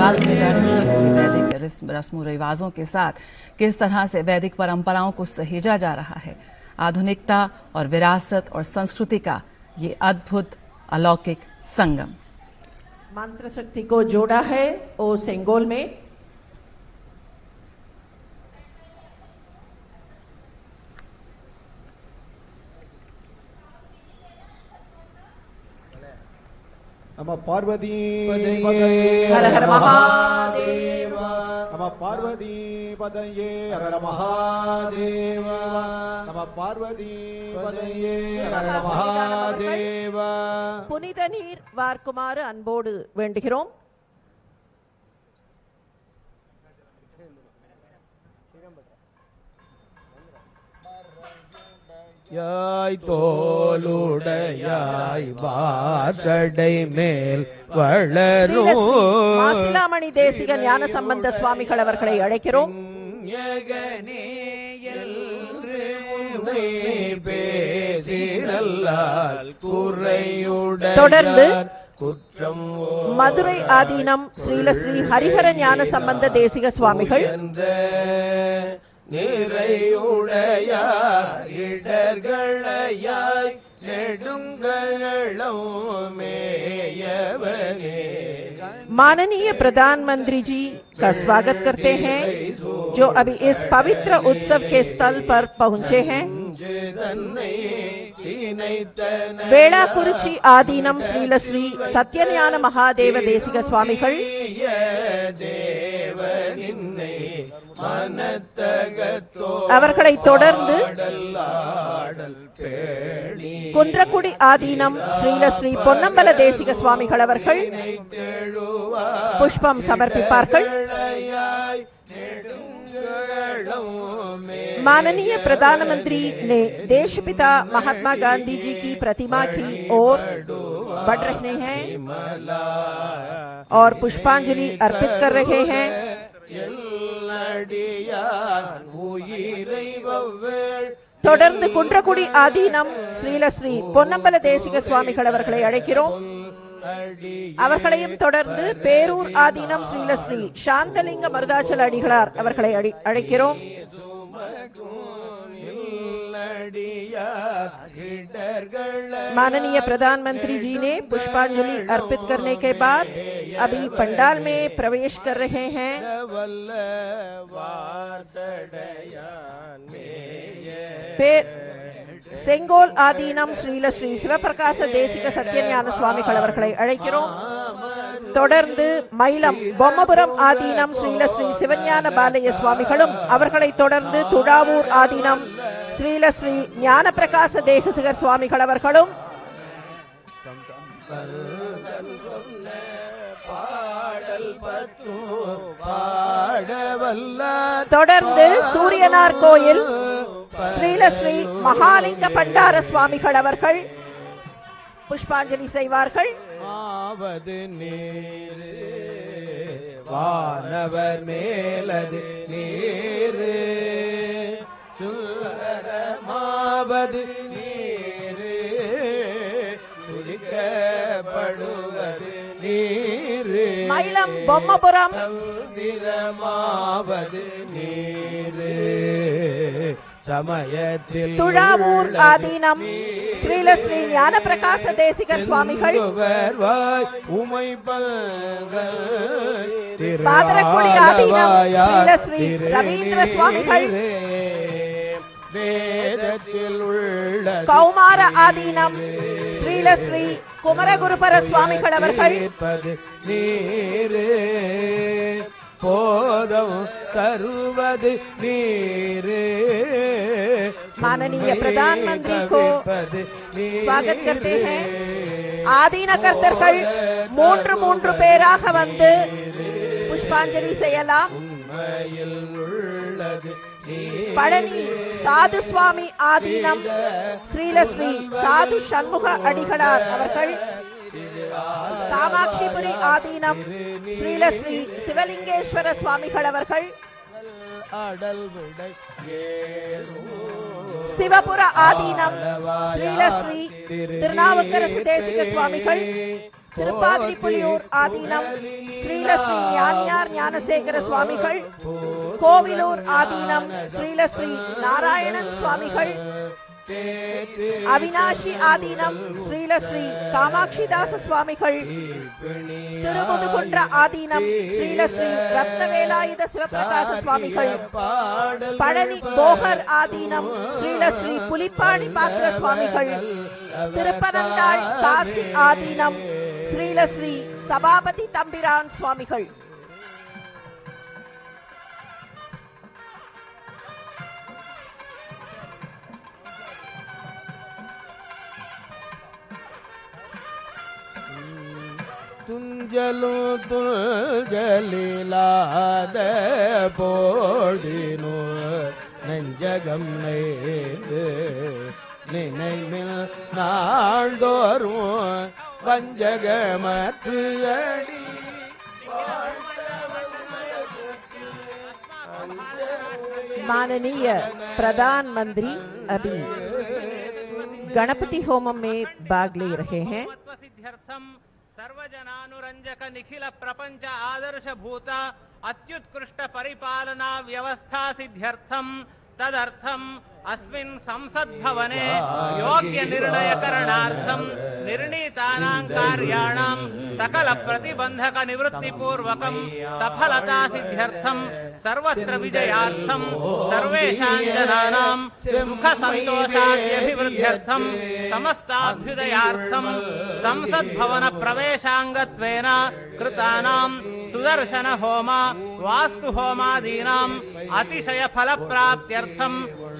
बात की जा रही है कि वैदिक रस्म रिवाजों के साथ किस तरह से वैदिक परंपराओं को सहेजा जा रहा है। आधुनिकता और विरासत और संस्कृति का ये अद्भुत अलौकिक संगम मंत्र शक्ति को जोड़ा है ओ सेंगोल में। नमः पार्वती हर हर महादेव। नमः पार्वती पदये हर हर महादेव। नमः पार्वती पदये हर हर महादेव। புனித நீர் வார்க்குமாறு அன்போடு வேண்டுகிறோம். யாய் தோளுடையாய் வாசடை மேல் வளரும் மாசிலாமணி தேசிக ஞான சம்பந்த சுவாமிகள் அவர்களை அழைக்கிறோம். தொடர்ந்து மதுரை ஆதீனம் ஸ்ரீலஸ்ரீ ஹரிஹர ஞான சம்பந்த தேசிக சுவாமிகள், நிறையுடையார் இடர்களையாய் நெடுங்களம் மேயவனே. माननीय प्रधानमंत्री जी का स्वागत करते हैं जो अभी इस पवित्र उत्सव के स्थल पर पहुंचे हैं. वेलाकुरिची आदीनम श्रीलश्री सत्यज्ञान महादेव देसिक स्वामिகள், அவர்களை தொடர்ந்து குன்றக்குடி ஆதீனம் ஸ்ரீலஸ்ரீ பொன்னம்பல தேசிக சுவாமிகள் அவர்கள் पुष्पम समर्पिப்பார்கள். माननीय प्रधानमंत्री ने देशपिता महात्मा गांधी जी की प्रतिमा की ओर बढ़ रहे हैं और पुष्पांजलि अर्पित कर रहे हैं. தொடர்ந்து குன்றக்குடி ஆதீனம் ஸ்ரீலஸ்ரீ பொன்னம்பல தேசிக சுவாமிகள் அவர்களை அழைக்கிறோம். அவர்களையும் தொடர்ந்து பேரூர் ஆதீனம் ஸ்ரீலஸ்ரீ சாந்தலிங்க மருதாச்சல அடிகளார் அவர்களை அழைக்கிறோம். माननीय प्रधानमंत्री जी ने पुष्पांजलि अर्पित करने के बाद अभी पंडाल में प्रवेश कर रहे हैं. செங்கோல் ஆதீனம் ஸ்ரீலஸ்ரீ சிவபிரகாச தேசிக சத்யஞான சுவாமிகள் அவர்களை அழைக்கிறோம். தொடர்ந்து மயிலம் பொம்மபுரம் ஆதீனம் ஸ்ரீலஸ்ரீ சிவஞான பாலய சுவாமிகளும், அவர்களை தொடர்ந்து துடாவூர் ஆதீனம் ஸ்ரீலஸ்ரீ ஞான பிரகாச தேசிகர் சுவாமிகள் அவர்களும், தொடர்ந்து சூரியனார் கோயில் ஸ்ரீலஸ்ரீ மகாலிங்க பண்டார சுவாமிகள் அவர்கள் புஷ்பாஞ்சலி செய்வார்கள். வானவர் மேலது நீரு சுந்தரமாவது நீரு சுழிக்கப்படுவது நீரு மயிலம் பொம்மபுரம் திரமாவது நீரு சமயத்தில் துழாவூர் ஆதீனம் ஸ்ரீலஸ்ரீ ஞான பிரகாச தேசிகர் சுவாமிகள், பாதரக்குடி ஆதீனம் ஸ்ரீலஸ்ரீ ரவீந்திர சுவாமிகள், வேதத்தில் உள்ள கௌமார ஆதீனம் ஸ்ரீலஸ்ரீ குமரகுருபர சுவாமிகள் அவர்கள், நீரு போதம் தருவது நீரு. माननीय प्रधानमंत्री को स्वागत करते हैं. ஆதீன கர்த்தர்கள் மூன்று பேராக வந்து புஷ்பாஞ்சலி செய்யலாம். பழனி சாது சுவாமி ஆதீனம் ஸ்ரீலஸ்ரீ சாது சண்முக அடிகளார் அவர்கள், காமாட்சிபுரி ஆதீனம் ஸ்ரீலஸ்ரீ சிவலிங்கேஸ்வர சுவாமிகள் அவர்கள், சிவபுர ஆதீனம் ஸ்ரீலஸ்ரீ திருநாவுக்கரசு தேசிக சுவாமிகள், திருப்பாதிரிப்புலியூர் ஆதீனம் ஸ்ரீலஸ்ரீ ஞானியார் ஞானசேகர சுவாமிகள், கோவிலூர் ஆதீனம் ஸ்ரீலஸ்ரீ நாராயணன் சுவாமிகள், அவினாஷி ஆதீனம் ஸ்ரீலஸ்ரீ காமாட்சிதாச சுவாமிகள், திருமுதுகுன்ற ஆதீனம் ஸ்ரீலஸ்ரீ ரத்னவேலாயுத சிவபிரகாச சுவாமிகள், பழனி போகர் ஆதீனம் ஸ்ரீலஸ்ரீ புலிப்பாணி பாத்திர சுவாமிகள், திருப்பனந்தாள் காசி ஆதீனம் ஸ்ரீலஸ்ரீ சபாபதி தம்பிரான் சுவாமிகள். துஞ்சலும் துஞ்சலிலாத போடினோ நெஞ்சகம் நெய்து நினைவில் நாள்தோறும் வஞ்சகமற்று அடி माननीय प्रधानमंत्री अभी गणपति होमम में भाग ले रहे हैं। सर्वजनानुरंजक निखिल प्रपंच आदर्श भूत अत्युत्कृष्ट परिपालना व्यवस्था सिद्ध्यर्थम तदर्थम अस्मिन् संसद भवने योग्य निर्णय करणार्थम निर्णीतानां कार्याणां सकल प्रतिबंधक निवृत्ति पूर्वकं सफलता सिद्ध्यर्थम सर्वत्र विजयार्थम सर्वेषां जनानां सुख संतोषाद्यभिवृद्ध्यर्थम समस्ताभ्युदयार्थम संसद भवन प्रवेशांगत्वेन कृतानां सुदर्शन होम वास्तु होमादीनां अतिशय फल प्राप्त्यर्थम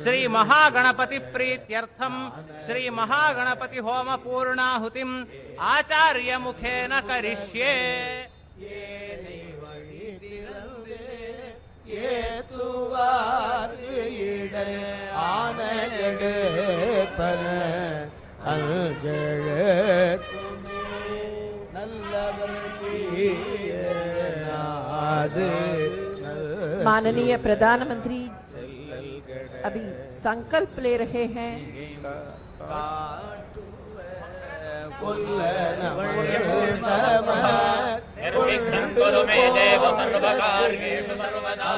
श्री महागणपति प्रीत्यर्थम श्री महागणपति होम पूर्णाहुतिम आचार्य मुखेन करिष्ये। माननीय प्रधानमंत्री अभी संकल्प ले रहे हैं। निर्विघ्नं कुरु मे देव सर्वकार्येषु सर्वदा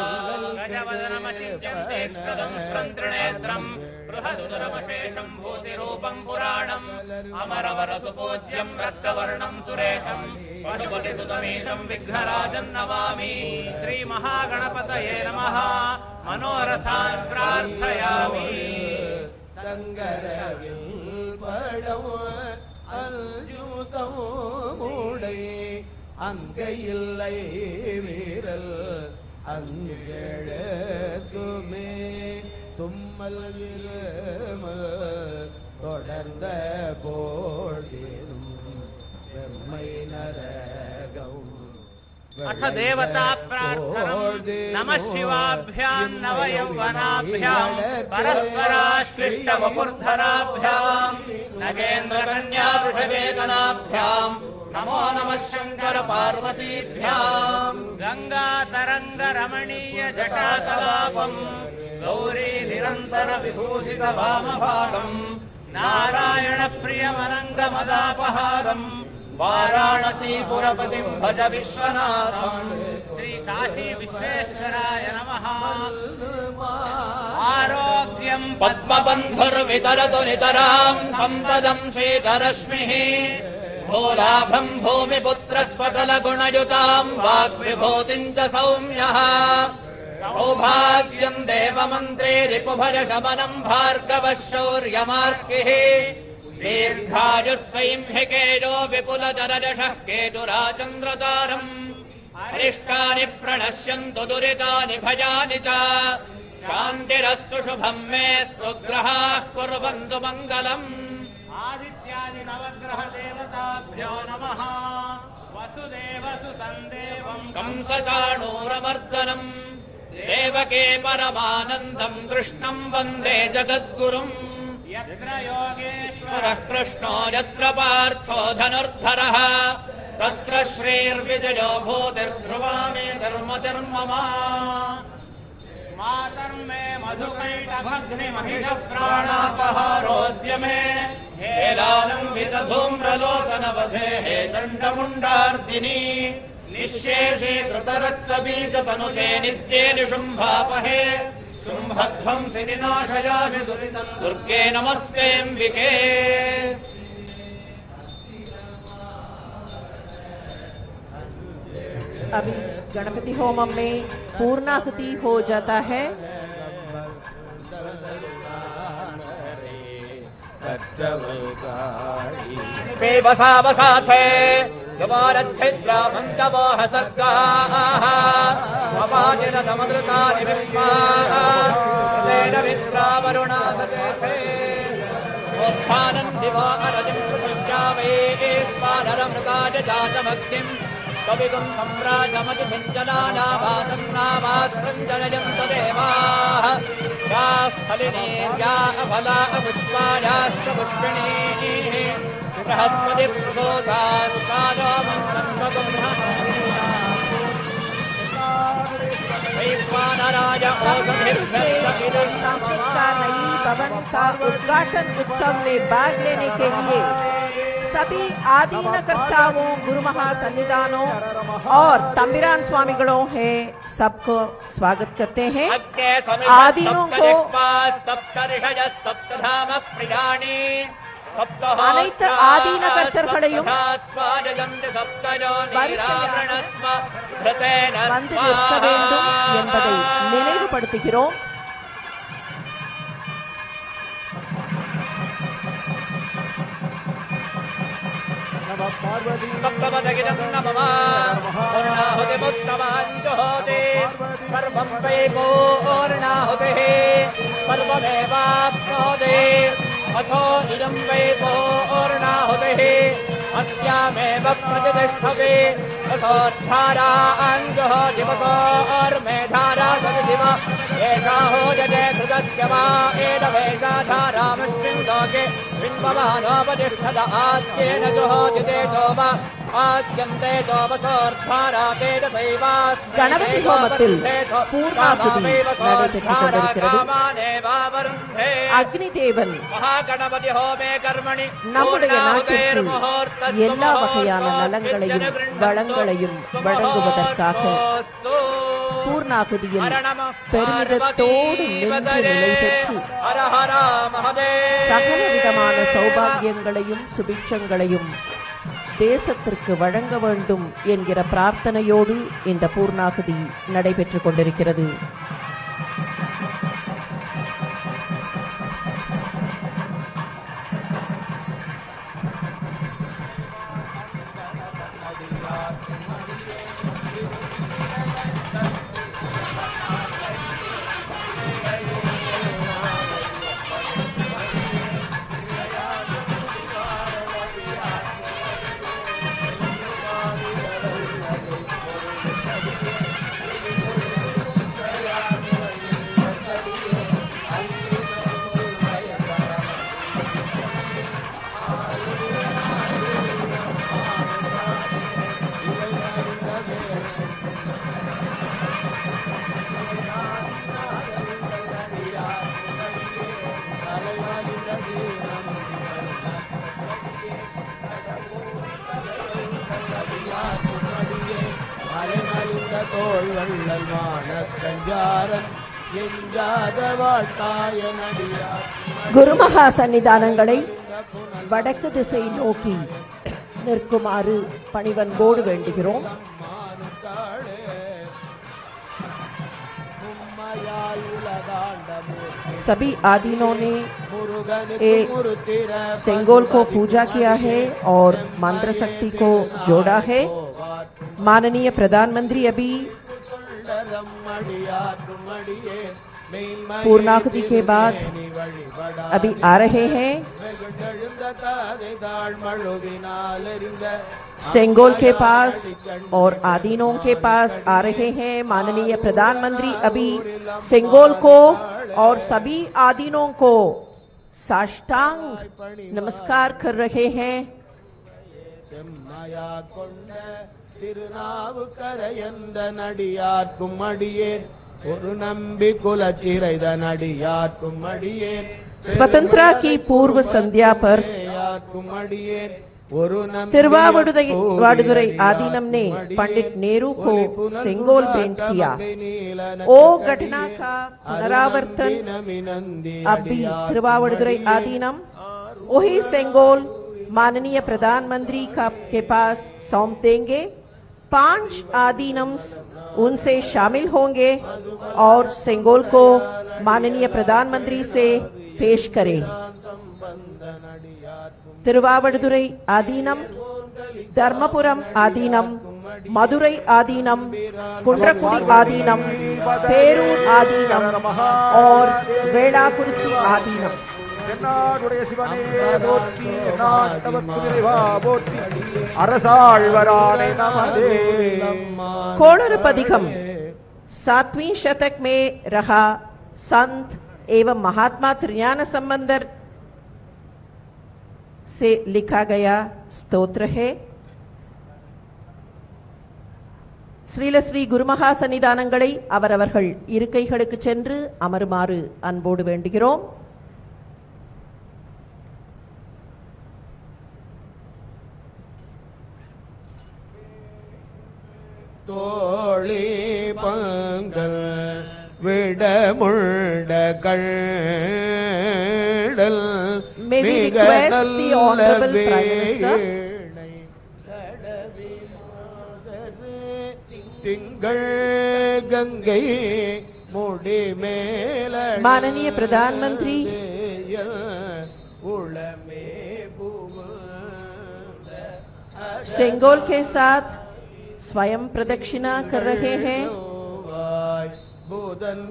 गजवदनमचिन्त्यन्ते श्रदं श्रन्त्रिनेत्रं बृहदुदरमशेषं भूतिरूपं पुराणम् अमरवरसुपूज्यं रक्तवर्णं सुरेशं पशुपतिसुतमीशं विघ्नराजं नमामि। श्रीमहागणपतये नमः। मनोरथान् प्रार्थयामि। அங்கையில்லை வீரல் அங்கெழுத்துமே தும்மல் தொடர்ந்த போதிலும் வெம்மை நரகம் अथ देवता प्रार्थना नमः शिवाभ्यां नवयौवनाभ्यां परस्पराश्लिष्ट वपुर्धराभ्यां नगेन्द्र कन्या वृषवेतनाभ्यां नमो नमः शंकर पार्वतीभ्यां गंगा तरंग रमणीय जटाकलापं गौरी निरंतर विभूषित वामभागं नारायण प्रियमनंग मदापहारं वाराणसी पुरपतिं भज विश्वनाथं। श्री काशी विश्वेश्वराय नमः। आरोग्यं पद्मबन्धुर्वितरतु नितरां सम्पदं शीतरश्मिः भूलाभं भूमिपुत्रस्वकलगुणयुतां वाग्विभूतिं च सौम्यः सौभाग्यं देवमन्त्रे रिपुभज शमनं भार्गवः शौर्यमार्गिः दीर्घायुस्सैंहिकेजो विपुलजरजषः केतुराचन्द्रतारम् अरिष्टानि प्रणश्यन्तु दुरितानि भयानि च शान्तिरस्तु शुभं मेस्तु ग्रहाः कुर्वन्तु मङ्गलम्। आदित्यादि नवग्रह देवताभ्यो नमः। वसुदेवसुतं देवं कंसचाणूरमर्दनम् देवके परमानन्दं कृष्णं वन्दे जगद्गुरुम्। यत्र योगेश्वरः कृष्णो यत्र पार्थो धनुर्धरः तत्र श्रीर्विजयो भूतिर्ध्रुवामे धर्मधर्ममा मातर्मे मधुकैटभग्निमहिषप्राणापहारोऽद्य मे हेलालम्बित धूम्रलोचनवधे हे चण्डमुण्डार्दिनी निःशेषे कृतरक्तबीजतनुते नित्ये निशुम्भापहे शुम्भध्वंसि विनाशयामि दुरितं दुर्गे नमस्तेऽम्बिके। अभी गणपति होमम में पूर्णाहुति हो जाता है। बसा बसा छे द्वारच्छिद्रा मन्तवोह सर्गाः अपाजिनतमदृतानि विश्वाः तेन मित्रा वरुणा सते छे उत्थानन्दिवा अरजिं पृथिव्या वैश्वानरमृताय जातमग्निम् कवितुं सम्राजमतिभिञ्जनानाभासन्नामात्रञ्जनयन्त देवाः याः फलिनीर्याः फला पुष्पायाश्च पुष्पिणीः बृहस्पति प्रसोदास्तानो मन्त्रन्वगुम्नः वैश्वानराय ओषधिभ्यश्च इदं का नई भवन का उद्घाटन उत्सव में भाग लेने के लिए सभी आदीनकर्ताओं, गुरु महासन्निधानों और तंबिरान स्वामिगणों है सबको स्वागत करते हैं। आदीनों को அனைத்து ஆதீன கர்த்தர்களையும் வந்து நிற்க வேண்டும் என்பதை நினைவுபடுத்துகிறோம். सप्तपदगिनं नमः पूर्णाहुतिमुत्तमाञ्जुहोति सर्वं वै पूर्णाहुतिः सर्वमेवाप्नोति अथो इदं वै पूर्णाहुतिः अस्यामेव प्रतिष्ठति वसोद्धारा अञ्जुहोति वसोर्मेधारा सदिव एषा होजते कृतस्य वा एडवेषा धारामस्मिन् लोके बिम्बवानोपतिष्ठत आद्येन जुहोति तेजो वा आद्यन्ते जोपसोर्धारा तेजसैवास्मै गणपति होमத்தில் பூர்ணாகுதி நடைபெற்றுக் கொண்டிருக்கிறது. அக்னி தேவன் महागणपति होमे कर्मणि நம்முடைய நாட்டிற்கு எல்லா வகையான நலங்களையும் வளங்களையும் வழங்குவதற்காக பூர்ணாகுதியில் பெருமிதத்தோடு நின்று நிலை பெற்று சகல விதமான சௌபாகியங்களையும் சுபிட்சங்களையும் தேசத்திற்கு வழங்க வேண்டும் என்கிற பிரார்த்தனையோடு இந்த பூர்ணாகுதி நடைபெற்றுக் கொண்டிருக்கிறது. குருமகா சன்னிதானங்களை வடக்கு திசை நோக்கி நிற்குமாறு பணிவன்போடு வேண்டுகிறோம். सभी आदीनों ने सेंगोल को पूजा किया है और मंत्र शक्ति को जोड़ा है. माननीय प्रधानमंत्री अभी पूर्णाहुति के बाद अभी आ रहे हैं. सेंगोल के पास और आदीनों के पास आ रहे हैं. माननीय प्रधानमंत्री अभी सेंगोल को और सभी आदीनों को साष्टांग नमस्कार कर रहे हैं. स्वतंत्रता की पूर्व संध्या पर அடியார்க்கும் அடியேன் ஒரு तिरुवावडुरै आदीनम ने पंडित नेहरू को सेंगोल भेंट किया। ओ घटना का पुनरावर्तन अब भी तिरुवावडुरै आदीनम वही सेंगोल माननीय प्रधानमंत्री के पास सौंप देंगे। 5 आदीनम्स उनसे शामिल होंगे और सेंगोल को माननीय प्रधानमंत्री से पेश करें। तिरुवावडुरै आदीनम, धर्मपुरम आदीनम, मदुरै आदीनम, कुंड्रकुडी आदीनम, पेरूर आदीनम और वेलाकुरिची आदीनम। தென்னாடுடைய சிவனே போற்றி, எந்நாட்டவர்க்கும் இறைவா போற்றி, அரசாழ்வரானே நமதே। कोणरपदिकम 7वीं शतक में रहा संत एवं महात्मा त्रिज्ञान संबंधर से लिखा गया स्तोत्र है। ஸ்ரீல ஸ்ரீ குருமகா சன்னிதானங்களை அவரவர்கள் இருக்கைகளுக்கு சென்று அமருமாறு அன்போடு வேண்டுகிறோம். தோழி பங்கள் விடமுண்ட கள்ளல் May we request the Honorable Prime Minister திங்கள் கங்கை முடி மேல माननीय प्रधानमंत्री उड़मे सेंगोल के साथ स्वयं प्रदक्षिणा कर रहे हैं। புதன்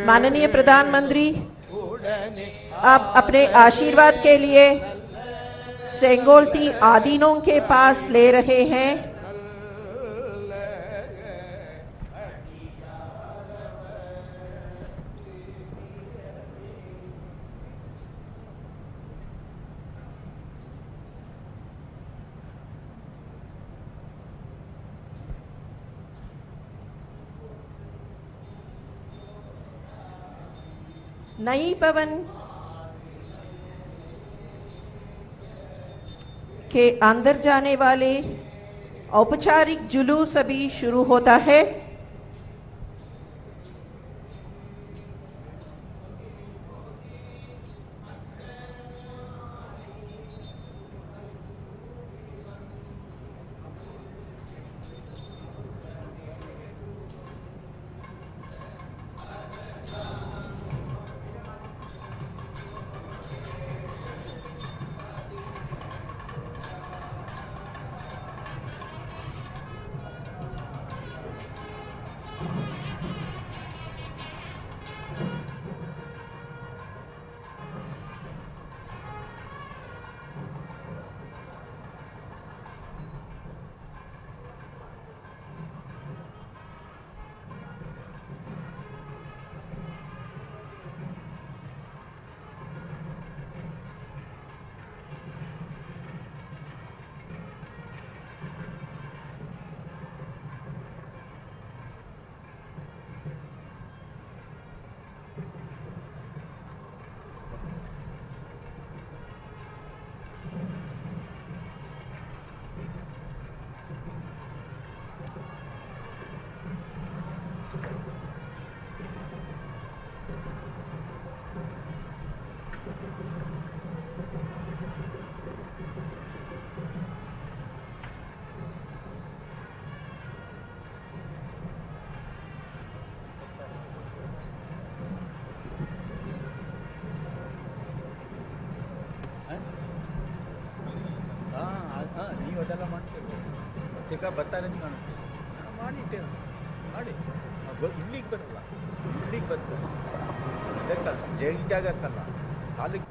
माननीय प्रधानमंत्री अब अपने आशीर्वाद के लिए सेंगोल 3 आदीनों के पास ले रहे हैं। नई भवन के अंदर जाने वाले औपचारिक जुलूस अभी शुरू होता है। ನೀವು ಅದೆಲ್ಲ ಮಾಡ್ತೀವಿ ಈಗ ಬರ್ತಾರೆ ಮಾಡಿಟ್ಟೇವೆ ಮಾಡಿ ಇಲ್ಲಿಗೆ ಬರಲ್ಲ, ಇಲ್ಲಿಗೆ ಬರ್ತಾರೆ ಇದಕ್ಕಲ್ಲ ಜಾಗಕ್ಕಲ್ಲ ಕಾಲಿಗೆ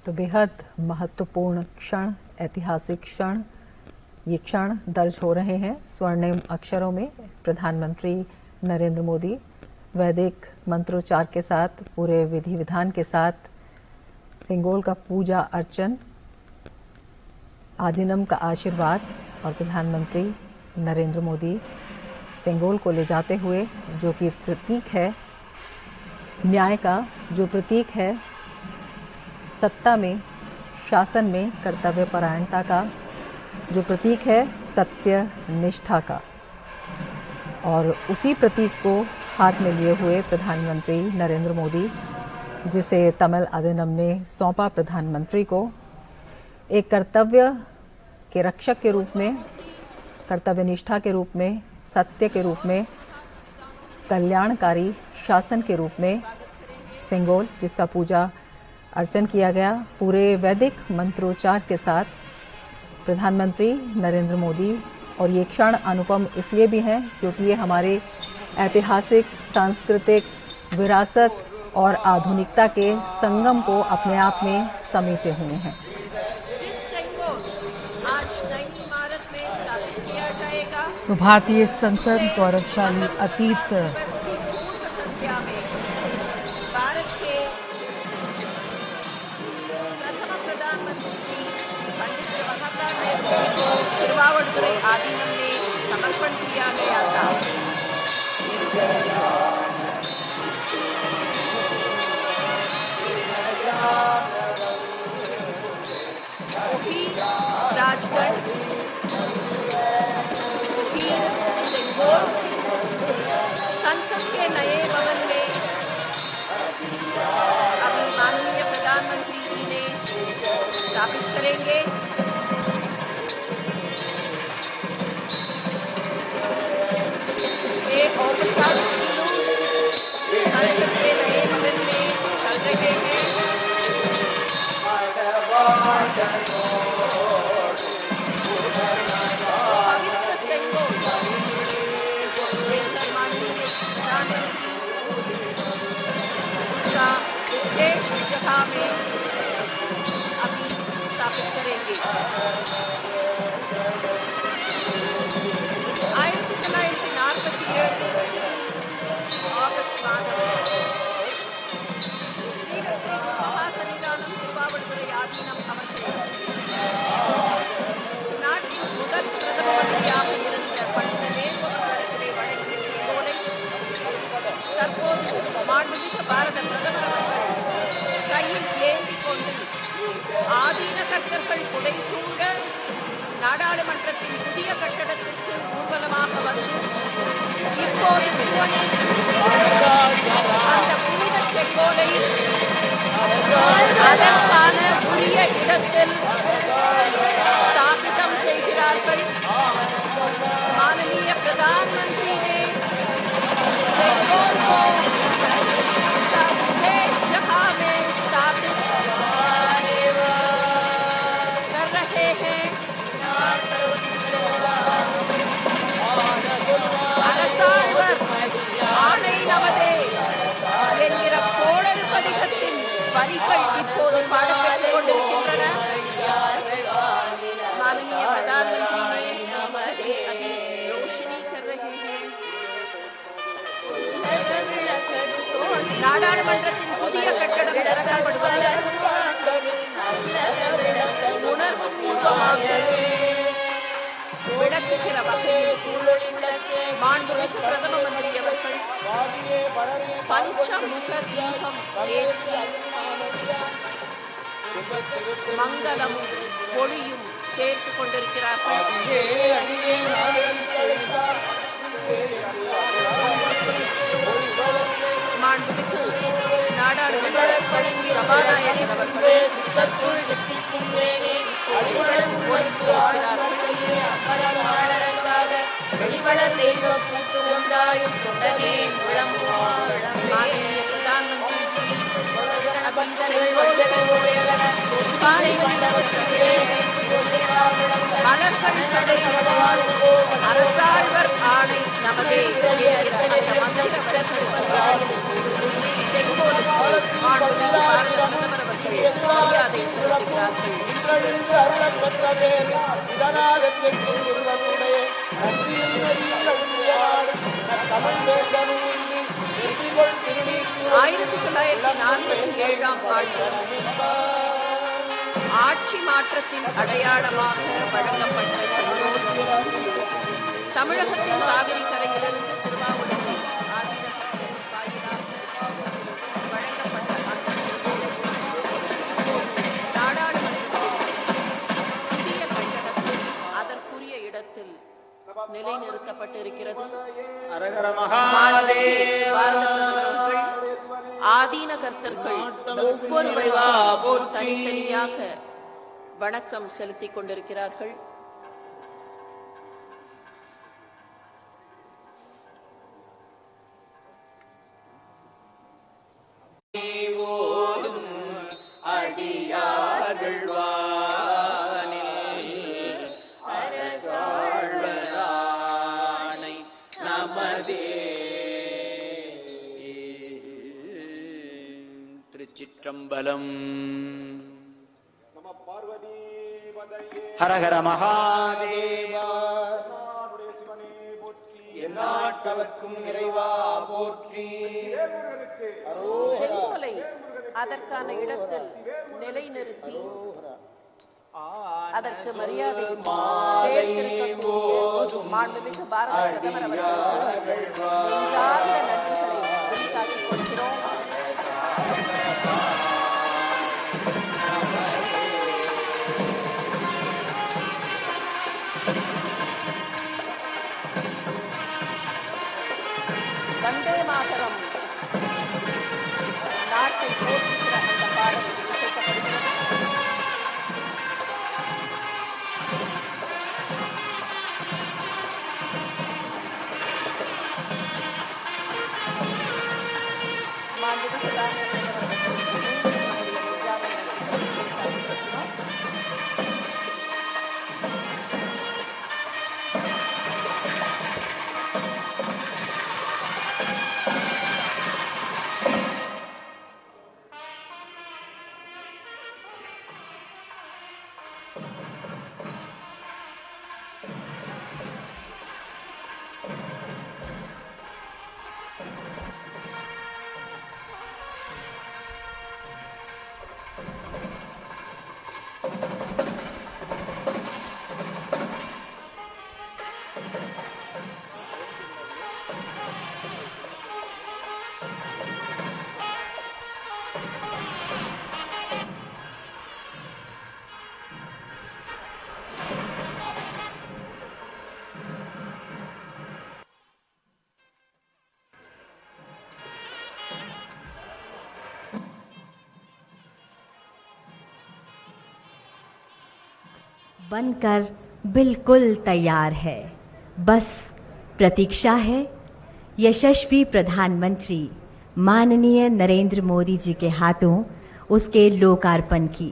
तो बेहद महत्वपूर्ण क्षण, ऐतिहासिक क्षण, ये क्षण दर्ज हो रहे हैं स्वर्णिम अक्षरों में। प्रधानमंत्री नरेंद्र मोदी वैदिक मंत्रोच्चार के साथ, पूरे विधि विधान के साथ सिंगोल का पूजा अर्चन, आदिनम का आशीर्वाद और प्रधानमंत्री नरेंद्र मोदी सिंगोल को ले जाते हुए, जो कि प्रतीक है न्याय का, जो प्रतीक है सत्ता में, शासन में कर्तव्य परायणता का, जो प्रतीक है सत्य निष्ठा का, और उसी प्रतीक को हाथ में लिए हुए प्रधानमंत्री नरेंद्र मोदी, जिसे तमिल आदिनम ने सौंपा प्रधानमंत्री को, एक कर्तव्य के रक्षक के रूप में, कर्तव्य निष्ठा के रूप में, सत्य के रूप में, कल्याणकारी शासन के रूप में सिंगोल, जिसका पूजा अर्चन किया गया पूरे वैदिक मंत्रोच्चार के साथ, प्रधानमंत्री नरेंद्र मोदी। और ये क्षण अनुपम इसलिए भी हैं क्योंकि ये हमारे ऐतिहासिक, सांस्कृतिक विरासत और आधुनिकता के संगम को अपने आप में समेटे हुए हैं। जिस सिंगोल आज नई इमारत में स्थापित किया जाएगा, तो भारतीय संसद गौरवशाली अतीत दिवस की पूर्व संध्या में भारत के प्रथम प्रधानमंत्री जी पंडित जवाहरलाल नेहरू जी को तिरुवावड़ुतुरै आदीनम में समर्पण किया गया था। वही राजगढ़, वही सिंगोल संसद के नए भवन में अभी माननीय प्रधानमंत्री जी ने स्थापित करेंगे। एक औपचारिक जुलूस संसद के नए भवन में चल रहे हैं। पवित्र सिंगोल देखकर माननीय प्रधानमंत्री उसका विशेष जगह में अभी स्थापित करेंगे। 1947 ஆகஸ்ட் மாதம் ஸ்ரீலஸ்ரீ மகாசன்னிதானம் திருவாவடுதுறை ஆதீனம் அவர்கள் நாட்டின் முதல் பிரதம மந்திரியாக இருந்த பண்டித நேரு அவர்களிடத்திலே வழங்கிய செங்கோலை தற்போது மாண்புமிகு பாரத பிரதமர் அவர்கள் கையில் ஏந்திக் கொண்டு ஆதீன கர்த்தர்கள் புடை சூழ நாடாளுமன்றத்தின் புதிய கட்டடத்திற்கு ஊர்வலமாக வந்து இப்போது அந்த புனித செங்கோலை அதற்கான உரிய இடத்தில் ஸ்தாபிதம் செய்கிறார்கள்। माननीय प्रधानमंत्री ने सेंगोल को विशेष जगह में स्थापित कर रहे हैं। அரசாழ்வர் ஆணை நமதே என்கிற கோளறு பதிகத்தின் வரிகள் இப்போது பாடப்பெற்றுக் கொண்டிருக்கின்றன। माननीय प्रधानमंत्री ने अभी रोशनी कर रहे हैं। நாடாளுமன்றத்தின் புதிய கட்டடம் திறக்கப்படுவது உணர்வுபூர்வமாக விளக்குகிற வகையில் மாண்புமிகு பிரதம மந்திரி அவர்கள் பஞ்சமுக தீபம் ஏற்றி மங்களமும் ஒளியும் சேர்த்துக் கொண்டிருக்கிறார்கள்। மாண்புமிகு நாடாளுமன்ற சபாநாயகர் அவர்கள் ஒளி சேர்க்கிறார்கள்। माननीय प्रधानमंत्री जी अभी सेंगोल மலர்கள் சடையிடுவார் அரசாழ்வர் ஆணை நமதே செங்கோல் பாரத பிரதமர் அவர்கள் அவர்கள் மரியாதை செலுத்துகிறார்கள். இன்றெழுந்து அருளப் பெற்றவேல் இதனால் என்றைக்கும் ஒருவனுடைய நன்றியில் நெறியில் நாடு தமிழ் வேந்தனும் இல்லை வெற்றிகொள் திருநீர் 1947ஆம் ஆண்டு ஆட்சி மாற்றத்தின் அடையாளமாக வழங்கப்பட்ட செங்கோல் தமிழகத்தின் காவிரி கரையிலிருந்து திருவாவூருக்கு ஆதீனத்தின் வாயிலாக வழங்கப்பட்ட அந்த செங்கோலை நாடாளுமன்றத்தில் புதிய கட்டடத்தில் அதற்குரிய இடத்தில் நிலைநிறுத்தப்பட்டிருக்கிறது. அரகர மகாதேவ பாரத பிரதமர்கள் ஆதீன கர்த்தர்கள் ஒவ்வொருவரும் தனித்தனியாக வணக்கம் செலுத்திக் கொண்டிருக்கிறார்கள். அடியார்கள் வானில் அரசாழ்வரானை நமதே. திருச்சிற்றம்பலம். ஹரஹர மகாதேவா. எந்நாட்டவர்க்கும் இறைவா போற்றி. செங்கோலை அதற்கான இடத்தில் நிலைநிறுத்தி அதற்கு மரியாதை சேர்த்திருக்கக்கூடிய மாண்புமிகு பாரத பிரதமர் அவர்களுக்கு நெஞ்சார்ந்த நன்றிகளை வெளிக்காட்டிக் கொள்கிறோம். வந்தே மாதரம் நாட்டை போற்றுகிற அந்த பாடல் இசைக்கப்படுகிறது. மாண்புமிகு பாரத பிரதமர் அவர்களுக்கு மீண்டும் நம்முடைய நெஞ்சார்ந்த நன்றிகளை வெளிக்காட்டிக் கொள்கிறோம். बनकर बिल्कुल तैयार है, बस प्रतीक्षा है यशस्वी प्रधानमंत्री माननीय नरेंद्र मोदी जी के हाथों उसके लोकार्पण की।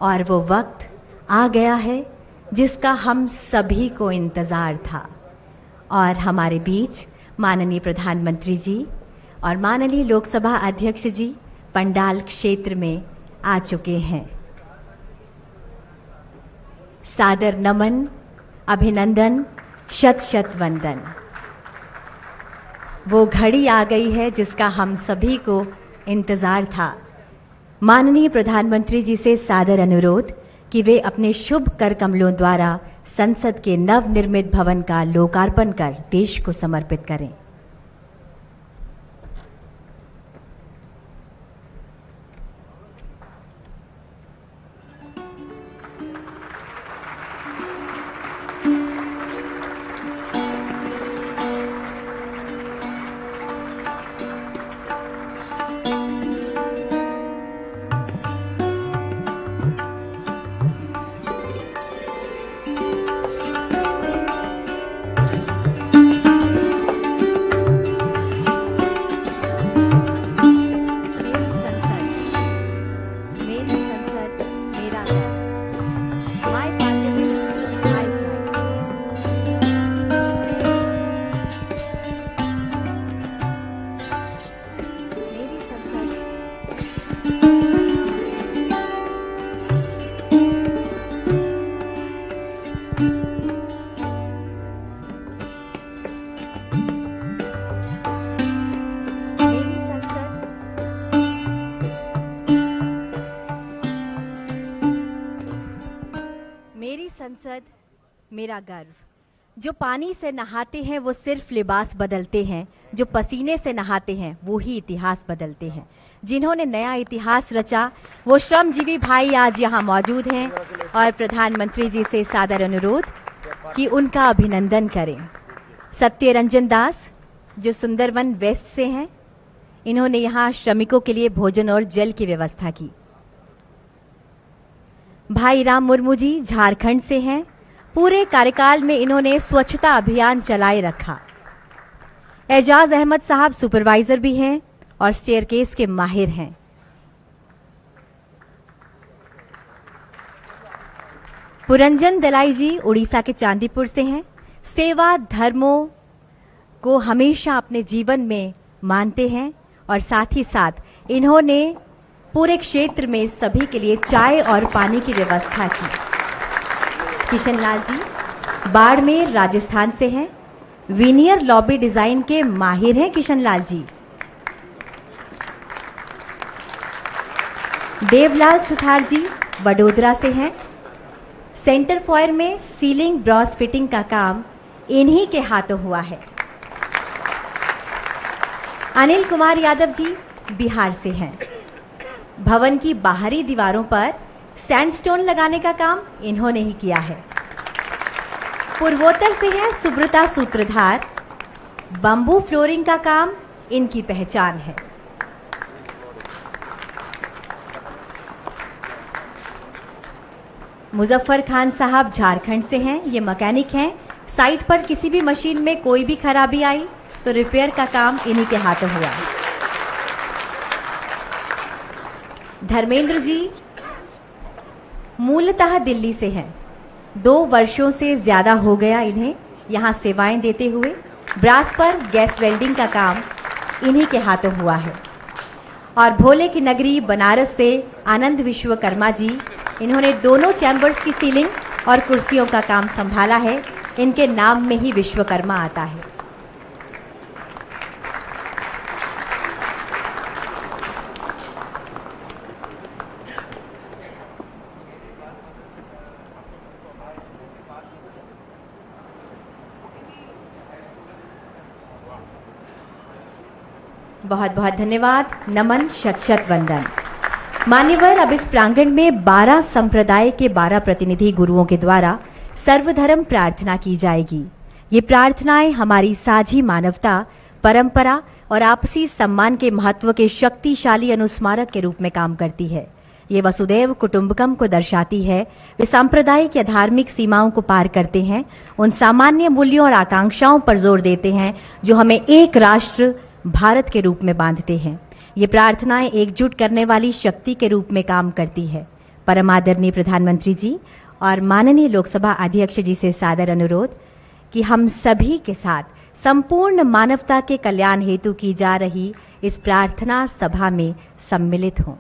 और वो वक्त आ गया है जिसका हम सभी को इंतज़ार था। और हमारे बीच माननीय प्रधानमंत्री जी और माननीय लोकसभा अध्यक्ष जी पंडाल क्षेत्र में आ चुके हैं। सादर नमन, अभिनंदन, शत शत वंदन। वो घड़ी आ गई है जिसका हम सभी को इंतज़ार था। माननीय प्रधानमंत्री जी से सादर अनुरोध कि वे अपने शुभ कर कमलों द्वारा संसद के नवनिर्मित भवन का लोकार्पण कर देश को समर्पित करें। मेरी संसद मेरा गर्व। जो पानी से नहाते हैं वो सिर्फ लिबास बदलते हैं, जो पसीने से नहाते हैं वो ही इतिहास बदलते हैं। जिन्होंने नया इतिहास रचा वो श्रमजीवी भाई आज यहाँ मौजूद हैं और प्रधानमंत्री जी से सादर अनुरोध कि उनका अभिनंदन करें। सत्य रंजन दास जो सुंदरवन वेस्ट से हैं, इन्होंने यहाँ श्रमिकों के लिए भोजन और जल की व्यवस्था की। भाई राम मुर्मू जी झारखंड से हैं, पूरे कार्यकाल में इन्होंने स्वच्छता अभियान चलाए रखा। एजाज अहमद साहब सुपरवाइजर भी हैं और स्टेयरकेस के माहिर हैं। पुरंजन दलाई जी उड़ीसा के चांदीपुर से हैं, सेवा धर्मों को हमेशा अपने जीवन में मानते हैं और साथ ही साथ इन्होंने पूरे क्षेत्र में सभी के लिए चाय और पानी की व्यवस्था की। किशन लाल जी बाड़मेर राजस्थान से हैं, वीनियर लॉबी डिजाइन के माहिर हैं किशन लाल जी। देवलाल सुथार जी वडोदरा से हैं, सेंटर फॉयर में सीलिंग ब्रॉस फिटिंग का काम इन्हीं के हाथों हुआ है। अनिल कुमार यादव जी बिहार से हैं, भवन की बाहरी दीवारों पर सैंडस्टोन लगाने का काम इन्होंने ही किया है। पूर्वोत्तर से हैं सुब्रता सूत्रधार, बंबू फ्लोरिंग का काम इनकी पहचान है। मुजफ्फर खान साहब झारखंड से हैं, ये मैकेनिक हैं। साइट पर किसी भी मशीन में कोई भी खराबी आई तो रिपेयर का काम इन्हीं के हाथों हुआ। धर्मेंद्र जी मूलतः दिल्ली से हैं, 2 वर्षों से ज्यादा हो गया इन्हें यहाँ सेवाएं देते हुए। ब्रास पर गैस वेल्डिंग का काम इन्हीं के हाथों हुआ है। और भोले की नगरी बनारस से आनंद विश्वकर्मा जी, इन्होंने दोनों चैम्बर्स की सीलिंग और कुर्सियों का काम संभाला है। इनके नाम में ही विश्वकर्मा आता है। बहुत बहुत धन्यवाद, नमन, शत शत वंदन। मान्यवर, अब इस प्रांगण में 12 संप्रदाय के 12 प्रतिनिधि गुरुओं के द्वारा सर्वधर्म प्रार्थना की जाएगी। ये प्रार्थनाएं हमारी साझी मानवता, परंपरा और आपसी सम्मान के महत्व के शक्तिशाली अनुस्मारक के रूप में काम करती है। ये वसुदैव कुटुंबकम को दर्शाती है। वे सांप्रदायिक या धार्मिक सीमाओं को पार करते हैं, उन सामान्य मूल्यों और आकांक्षाओं पर जोर देते हैं जो हमें एक राष्ट्र भारत के रूप में बांधते हैं। ये प्रार्थनाएं एकजुट करने वाली शक्ति के रूप में काम करती है। परम आदरणीय प्रधानमंत्री जी और माननीय लोकसभा अध्यक्ष जी से सादर अनुरोध कि हम सभी के साथ संपूर्ण मानवता के कल्याण हेतु की जा रही इस प्रार्थना सभा में सम्मिलित हों।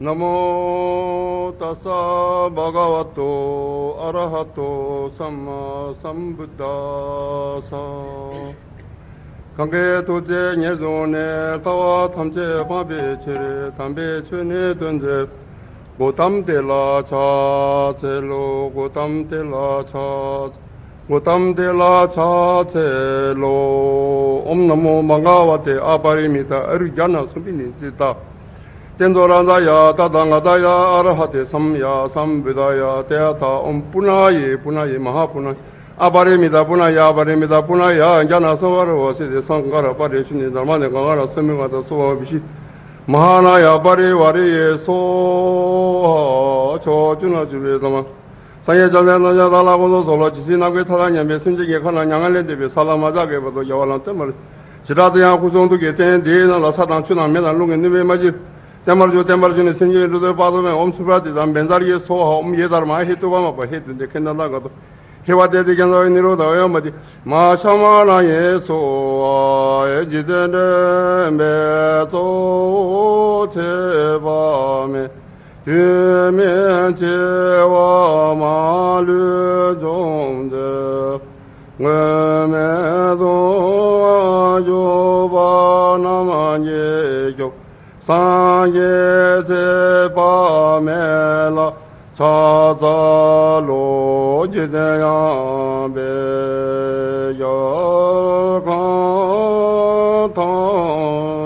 नमो tassa bhagavato arahato samma sambuddhassa. Kange tuje nyezone tawa tamche pabe chere tambe chune dunje gotam de la cha chelo gotam de la cha gotam de la cha chelo om namo bhagavate aparimita arjana subini jita tenzoranaya tadangadaya arahate samya samvedaya teata om punaye punaye mahapunaye 아바레미다 puna야 아바레미다 puna야 야나 서와로 세대 상가라 바레시니 달만에 강가라 서명하다 소와비시 마하나야 바레와리에 소 저주나 주베다마 상예자네나야 달라고도 솔로 지시나게 타다냐메 순지게 가나 양알레데베 살라마자게 버도 야왈란 때말 지라드야 구성도게 텐데나 사당 추나메나 롱에 니베 마지 때말주네 생제르도 바도메 엄수바디다 벤자리에 소하 엄예다마 헤토바마 바 헤든데 켄나다가도 해와대디 견도니로다요 마디 마샤마나 예소 에지데네 메조 제바메 드메 제와 마르 종데 므메도 아조바나마예교 사예 제바메라 차자로 지대야 베여가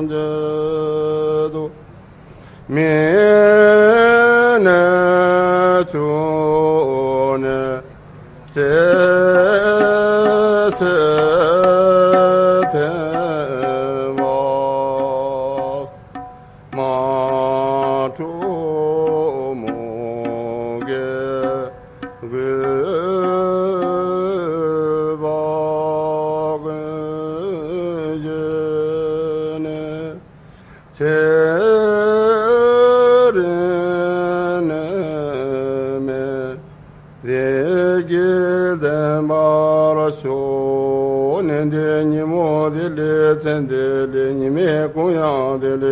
던제도 미네 주네 제세대와 마주 님의 공양들이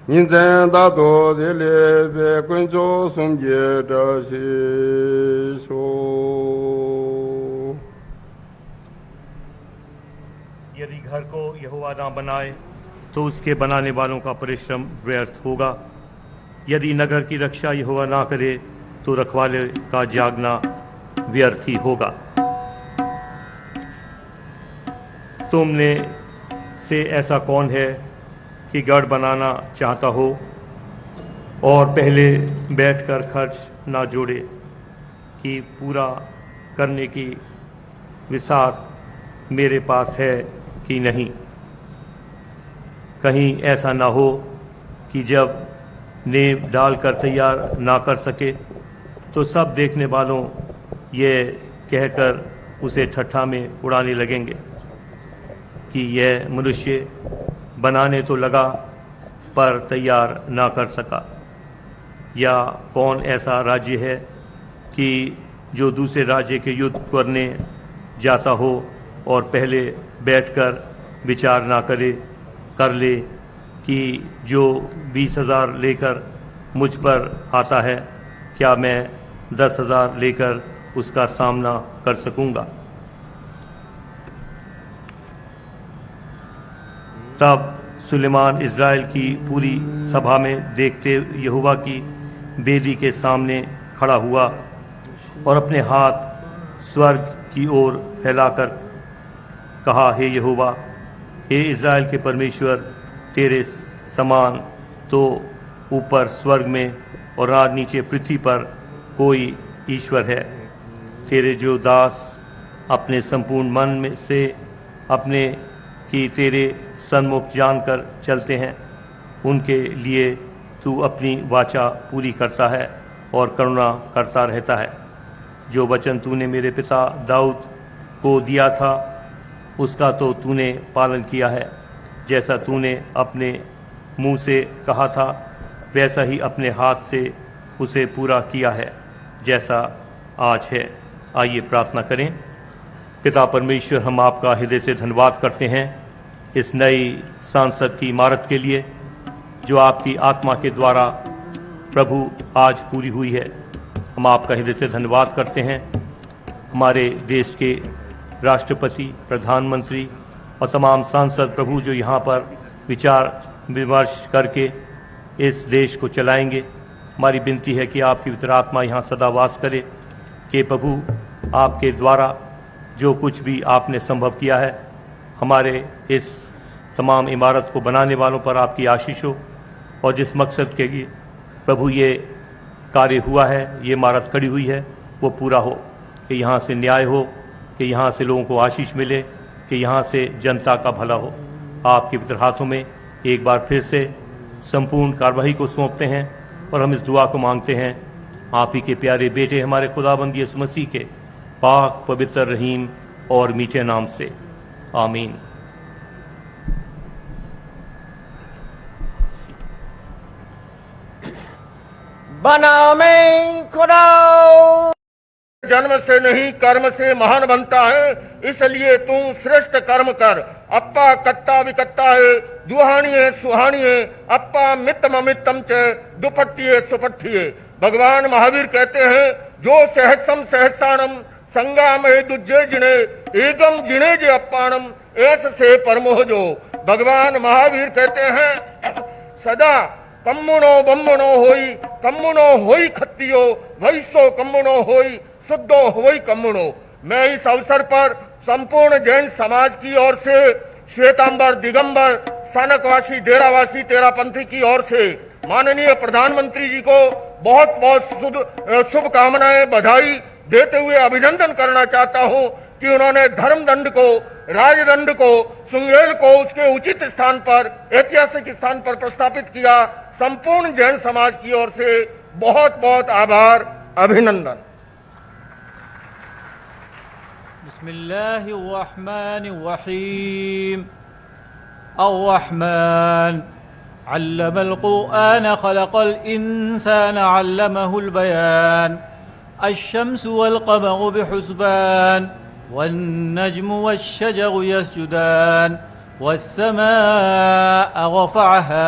인생다도들이 백군조 숨겨다시소. यदि घर को यहोवा ना बनाए तो उसके बनाने वालों का परिश्रम व्यर्थ होगा। यदि नगर की रक्षा यहोवा ना करे तो रखवाले का जागना व्यर्थ ही होगा। तुमने से ऐसा कौन है कि गढ़ बनाना चाहता हो और पहले बैठकर खर्च ना जोड़े कि पूरा करने की विसार मेरे पास है कि नहीं। कहीं ऐसा ना हो कि जब नींव डालकर तैयार ना कर सके तो सब देखने वालों ये कहकर उसे ठट्ठा में उड़ाने लगेंगे कि यह मनुष्य बनाने तो लगा पर तैयार ना कर सका। या कौन ऐसा राज्य है कि जो दूसरे राज्य के युद्ध करने जाता हो और पहले बैठकर विचार ना कर ले कि जो 20,000 लेकर मुझ पर आता है क्या मैं 10,000 लेकर उसका सामना कर सकूंगा। तब सुलेमान इज़राइल की पूरी सभा में देखते यहोवा की बेदी के सामने खड़ा हुआ और अपने हाथ स्वर्ग की ओर फैलाकर कहा, हे यहोवा, हे इज़राइल के परमेश्वर, तेरे समान तो ऊपर स्वर्ग में और आज नीचे पृथ्वी पर कोई ईश्वर है। तेरे जो दास अपने संपूर्ण मन में से अपने कि तेरे सन्मुख जानकर चलते हैं, उनके लिए तू अपनी वाचा पूरी करता है और करुणा करता रहता है। जो वचन तूने मेरे पिता दाऊद को दिया था उसका तो तूने पालन किया है। जैसा तूने अपने मुंह से कहा था वैसा ही अपने हाथ से उसे पूरा किया है जैसा आज है। आइए प्रार्थना करें। पिता परमेश्वर, हम आपका हृदय से धन्यवाद करते हैं इस नई संसद की इमारत के लिए जो आपकी आत्मा के द्वारा प्रभु आज पूरी हुई है। हम आपका हृदय से धन्यवाद करते हैं। हमारे देश के राष्ट्रपति, प्रधानमंत्री और तमाम सांसद प्रभु जो यहाँ पर विचार विमर्श करके इस देश को चलाएंगे, हमारी विनती है कि आपकी पवित्र आत्मा यहाँ सदा वास करे, कि प्रभु आपके द्वारा जो कुछ भी आपने संभव किया है, हमारे इस तमाम इमारत को बनाने वालों पर आपकी आशीष हो, और जिस मकसद के लिए प्रभु ये कार्य हुआ है, ये इमारत खड़ी हुई है, वो पूरा हो, कि यहाँ से न्याय हो, कि यहाँ से लोगों को आशीष मिले, कि यहाँ से जनता का भला हो। आपके पवित्र हाथों में एक बार फिर से संपूर्ण कार्रवाई को सौंपते हैं और हम इस दुआ को मांगते हैं आप ही के प्यारे बेटे हमारे खुदाबंद यीशु मसीह के पाक, पवित्र, रहीम और मीठे नाम से, आमीन। बना में खुदा जन्म से नहीं कर्म से महान बनता है, इसलिए तू श्रेष्ठ कर्म कर। अप्पा कत्ता विकत्ता है, दुहानिये सुहानिये, अप्पा मित्तम अमित्तम च दुपट्टिये सुपट्टिये। भगवान महावीर कहते हैं, जो सहसम सहसाणम संगा में दुज्जे जिने एगम जिने जे अप्पाणम ऐस से परमोह जो। भगवान महावीर कहते हैं, सदा कम्मुनो बम्मुनो होई खत्तियो, वैसो कम्मुनो होई शुद्धो होई कम्मुनो। मैं इस अवसर पर संपूर्ण जैन समाज की ओर से, श्वेतांबर, दिगंबर, स्थानकवासी, डेरावासी, तेरापंथी की ओर से माननीय प्रधानमंत्री जी को बहुत बहुत शुभकामनाएं, बधाई देते हुए अभिनंदन करना चाहता हूं कि उन्होंने धर्मदंड को, राजदंड को, सुंगेल को उसके उचित स्थान पर, ऐतिहासिक स्थान पर प्रस्थापित किया। संपूर्ण जैन समाज की ओर से बहुत बहुत आभार, अभिनंदन। बिस्मिल्लाहिर्रहमानिर्रहीम। अर्रहमान अल्लमल कुरआन खलक़ल इंसान अल्लमहुल बयान। अश्शम्सु वल क़मरु बिहुस्बान वन्नज्मु वश्शजरु यस्जुदान वस्समाअ रफ़अहा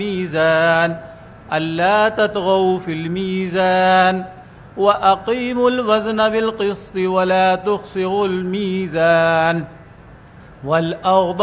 मीज़ान अल्ला ततग़ौ फ़िल मीज़ान वअक़ीमुल वज़न बिल क़िस्ति वला तुख़सिरुल मीज़ान वल-अर्ज़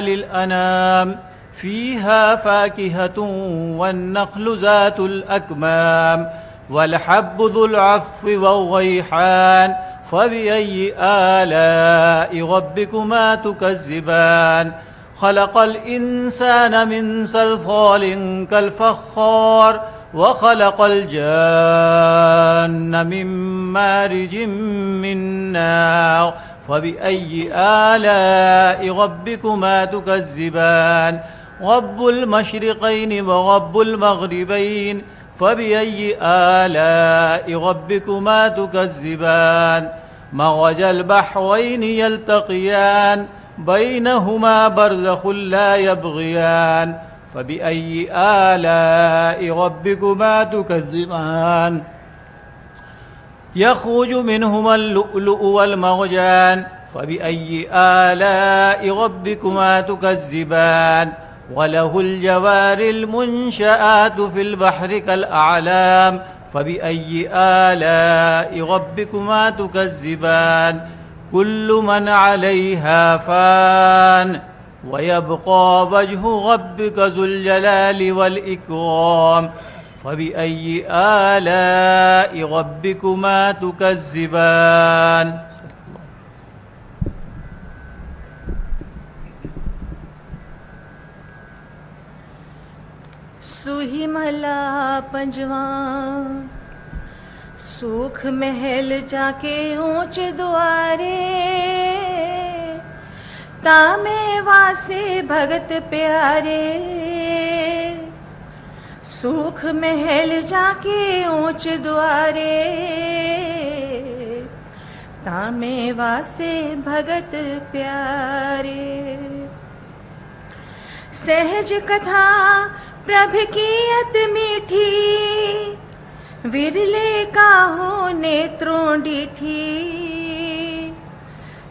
लिल-अनाम फ़ीहा फ़ाकिहतुन वन्नख़्लु ज़ातुल अकमाम वल-हब्बु ज़ुल-'अस्फ़ि वर-रैहान फ़बिअय्यि आलाइ रब्बिकुमा तुकज़्ज़िबान। ख़लक़ल इंसान मिन सल्सालिन कल-फ़ख़्ख़ार वख़लक़ल जान्न मिन मारिजिन मिन नार फ़बिअय्यि आलाइ रब्बिकुमा तुकज़्ज़िबान। रब्बुल मशरिक़ैनि व रब्बुल मग़रिबैनि फ़बिअय्यि आलाइ रब्बिकुमा तुकज़्ज़िबान। मरजल बहरैनि यल्तक़ियान बैनहुमा बरज़ख़ुन ला यबग़ियान फ़बिअय्यि आलाइ रब्बिकुमा तुकज़्ज़िबान। यख़रुजु मिनहुमा अल-लुअ्लुअु वल-मरजान फ़बिअय्यि आलाइ रब्बिकुमा तुकज़्ज़िबान। वलहुल जवारिल मुंशआतु फिल बहरि कल-अअलाम फ़बिअय्यि आलाइ रब्बिकुमा तुकज़्ज़िबान। कुल्लु मन अलैहा फ़ान वयब्क़ा वजहु रब्बिका ज़ुल जलालि वल इकराम फ़बिअय्यि आलाइ रब्बिकुमा तुकज़्ज़िबान। सुही महला पंजवा। सुख महल जाके ऊंच द्वारे, तामे वासे भगत प्यारे। सुख महल जाके ऊंच द्वारे, तामे वासे भगत प्यारे। सहज कथा प्रभ की अत मीठी, विरले काहो नेत्रों डीठी।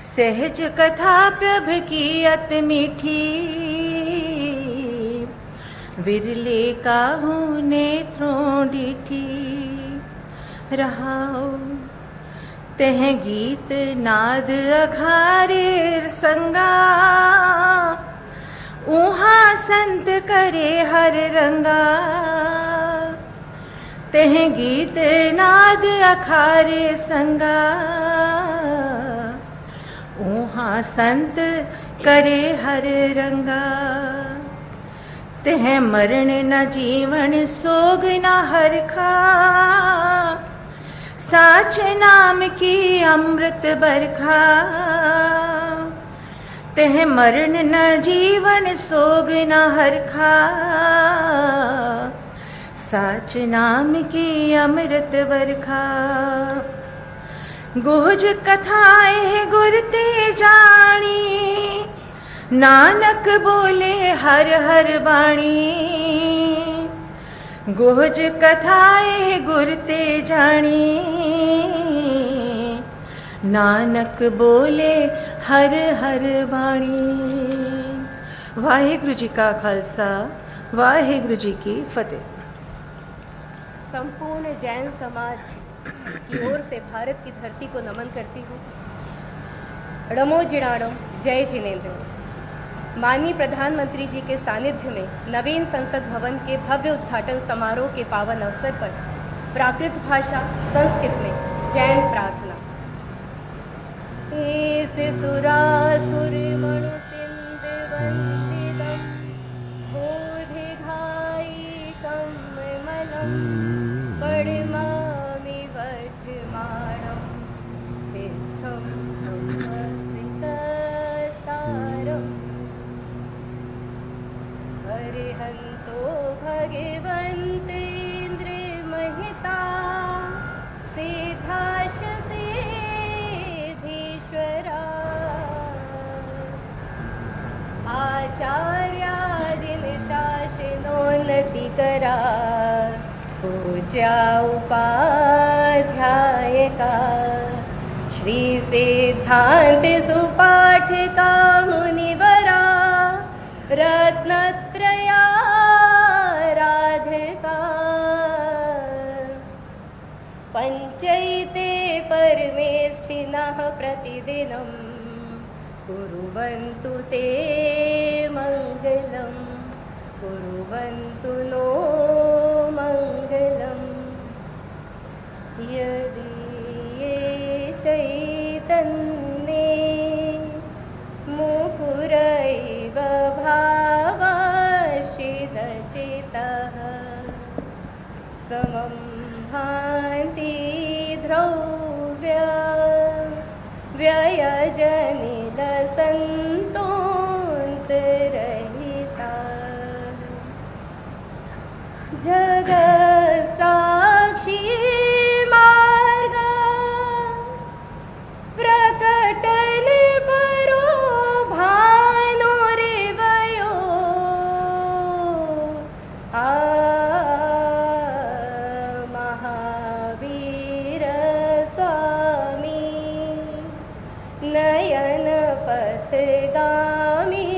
सहज कथा प्रभ की अत मीठी, विरले काहू नेत्रों डिठी रहाओ तेह गीत नाद अघारे संगा उहा संत करे हर रंगा तेह गीत नाद अखारे संगा उहा संत करे हर रंगा तेह मरण न जीवन सोग न हरखा साच नाम की अमृत बरखा तेह मरण न जीवन सोग न हरखा साच नाम की अमृत बरखा गुज कथाएं गुर ते जानी नानक बोले हर हर बाणी गुज कथाएं गुर ते जानी नानक बोले हर हर बाणी। वाहिगुरु जी का खालसा वाहिगुरु जी की फतेह। संपूर्ण जैन समाज की ओर से भारत की धरती को नमन करती हूँ। ड़मो जिणाणो जय जिनेन्द्र। माननीय प्रधानमंत्री जी के सानिध्य में नवीन संसद भवन के भव्य उद्घाटन समारोह के पावन अवसर पर प्राकृत भाषा संस्कृत में जैन प्रार्थना। एस सुरासुर मणु सिंध वंदितम बोधिघाई कमलम पड़मामि वर्धमानम तीर्थम तारम हरिहंतो भगवन्तेन्द्र महिता सिद्धाश सिद्धीश्वरा आचार्यादिन शासनोन्नति करा पूज्या उपाध्यायका श्री सिद्धांत सुपाठिका मुनिवरा रत्नत्रया राधिका पंचैते परमेष्ठिनः प्रतिदिनं कुर्वन्तु ते मङ्गलं कुर्वन्तु नो मङ्गलम् यदि ये चैतन्ये मुकुरैव भावाशिदचितः समं भान्ति ध्रुव्य व्ययजनिलसन्तोऽन्तरहिता जगत्साक्षी मार्ग प्रकटन परो भानुरिवयो महावीर स्वामी नयन पथगामी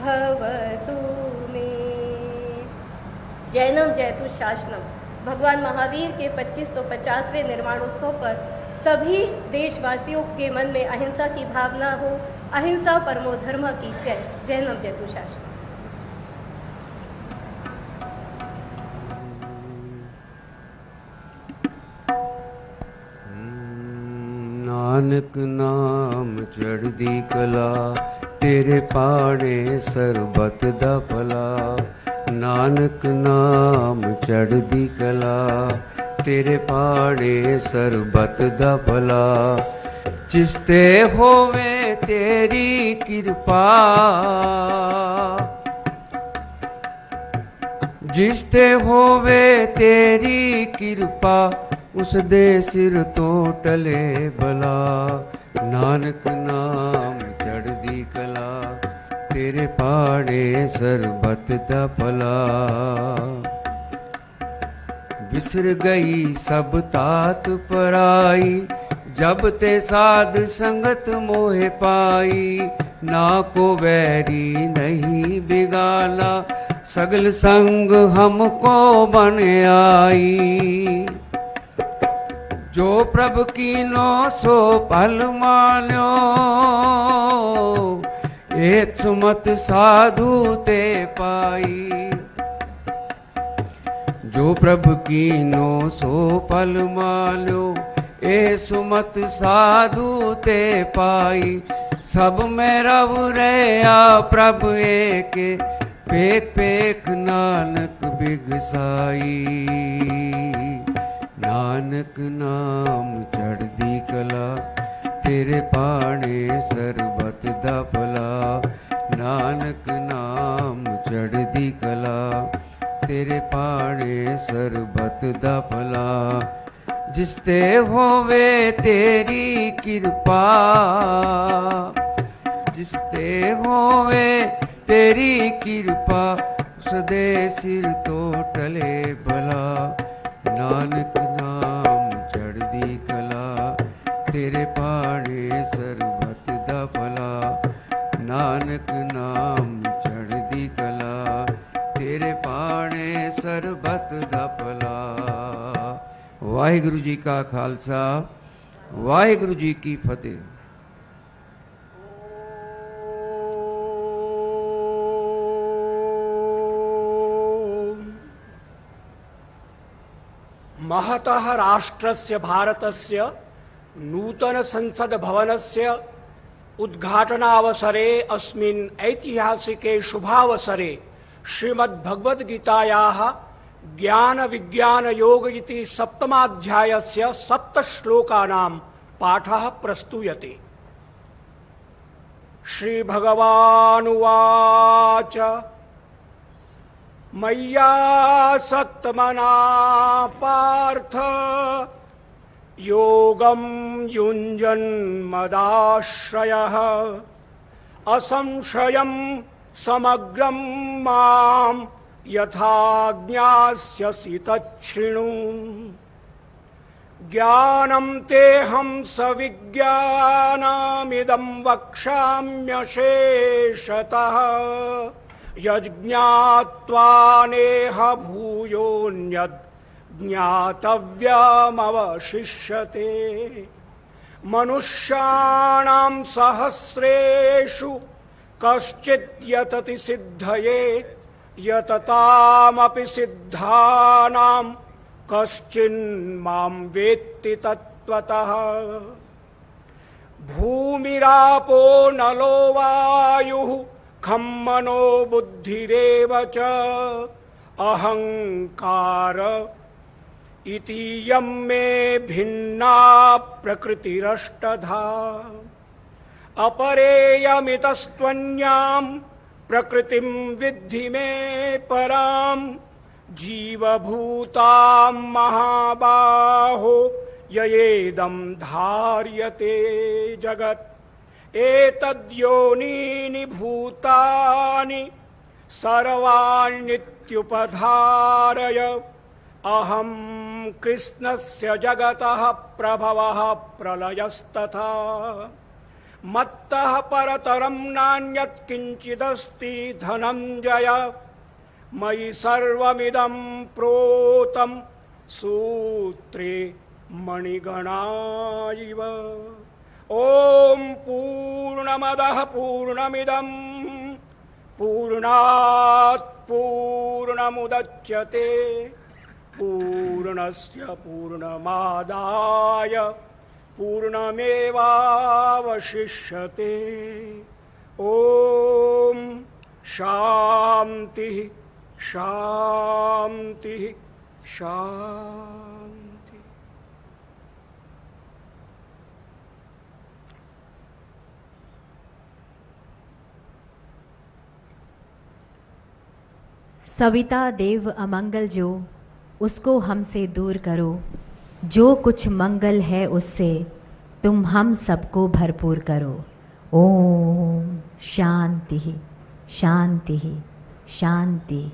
भवतु मे। जैनम जयतु शासनम। भगवान महावीर के 2550वें निर्माणोत्सव पर सभी देशवासियों के मन में अहिंसा की भावना हो। अहिंसा परमो धर्म की जय। जैनम जयतु शासनम। नानक नाम चढ़दी कला तेरे पाड़े सरबत दा भला। नानक नाम चढ़दी कला तेरे पाड़े सरबत दा भला। जिसते होवे तेरी कृपा जिसते होवे तेरी कृपा उस दे सिर तो टले भला। नानक नाम चढ़दी कला तेरे पाड़े सरबत दा भला। बिसर गई सब तात पराई जब ते साध संगत मोहे पाई। ना को वैरी नहीं बिगाला, सगल संग हमको बन आई। जो प्रभु कीनो सो पल मान्यो, एक सुमत साधु ते पाई। जो प्रभु कीनो सो पल मान्यो, ए सुमत साधु ते पाई। सब में रव रया प्रभु एक, पेख पेख नानक बिगसाई। नानक नाम चढ़दी कला, तेरे पाणे सरबत दा भला। नानक नाम चढ़दी कला, तेरे पाणे सरबत दा भला। जिसते होवे तेरी कृपा, जिसते होवे तेरी कृपा, सदे सिर तो टले भला। नानक नाम चढ़दी कला, तेरे पाणे सरबत दा भला। नानक नाम चढ़दी कला, तेरे पाणे सरबत दा भला। वाहिगुरु जी का खालसा, वाहिगुरु जी की फतेह। महतः राष्ट्रस्य भारतस्य नूतन संसद भवनस्य उद्घाटनावसरे अस्मिन् ऐतिहासिके शुभावसरे श्रीमद्भगवद्गीतायाः ज्ञान विज्ञान योग इति सप्तमाध्यायस्य 7 श्लोकानां पाठः प्रस्तूयते। श्री भगवानुवाच मय्यासक्तमना पार्थ योगं युञ्जन्मदाश्रयः असंशयं समग्रं मां यथा ज्ञास्यसि तच्छृणु। ज्ञानं तेऽहं सविज्ञानमिदं वक्ष्याम्यशेषतः यज्ञात्वा नेह भूयोऽन्यद् ज्ञातव्यमवशिष्यते। मनुष्याणां सहस्रेषु कश्चित् यतति सिद्धये यततामपि सिद्धानां कश्चिन्मां वेत्ति तत्त्वतः। भूमिरापो नलो वायुः खं मनो बुद्धिरेव च अहंकार इतीयं मे भिन्ना प्रकृतिरष्टधा। अपरेयमितस्त्वन्यां प्रकृतिं विद्धि मे परां जीवभूतां महाबाहो ययेदं धार्यते जगत्। एतद्योनीनि भूतानि सर्वाण्यत्युपधारय अहं कृष्णस्य जगतः प्रभवः प्रलयस्तथा। मत्तः परतरं नान्यत् किञ्चिदस्ति धनञ्जय। मयि सर्वमिदं प्रोतं सूत्रे मणिगणा इव। ओम पूर्णमदः पूर्णमिदं पूर्णात् पूर्णमुदच्यते पूर्णस्य पूर्णमादाय पूर्णमेवावशिष्यते। ओम शांति शांति शांति। सविता देव अमंगल जो, उसको हमसे दूर करो। जो कुछ मंगल है उससे तुम हम सबको भरपूर करो। ओम शांति शांति शांति।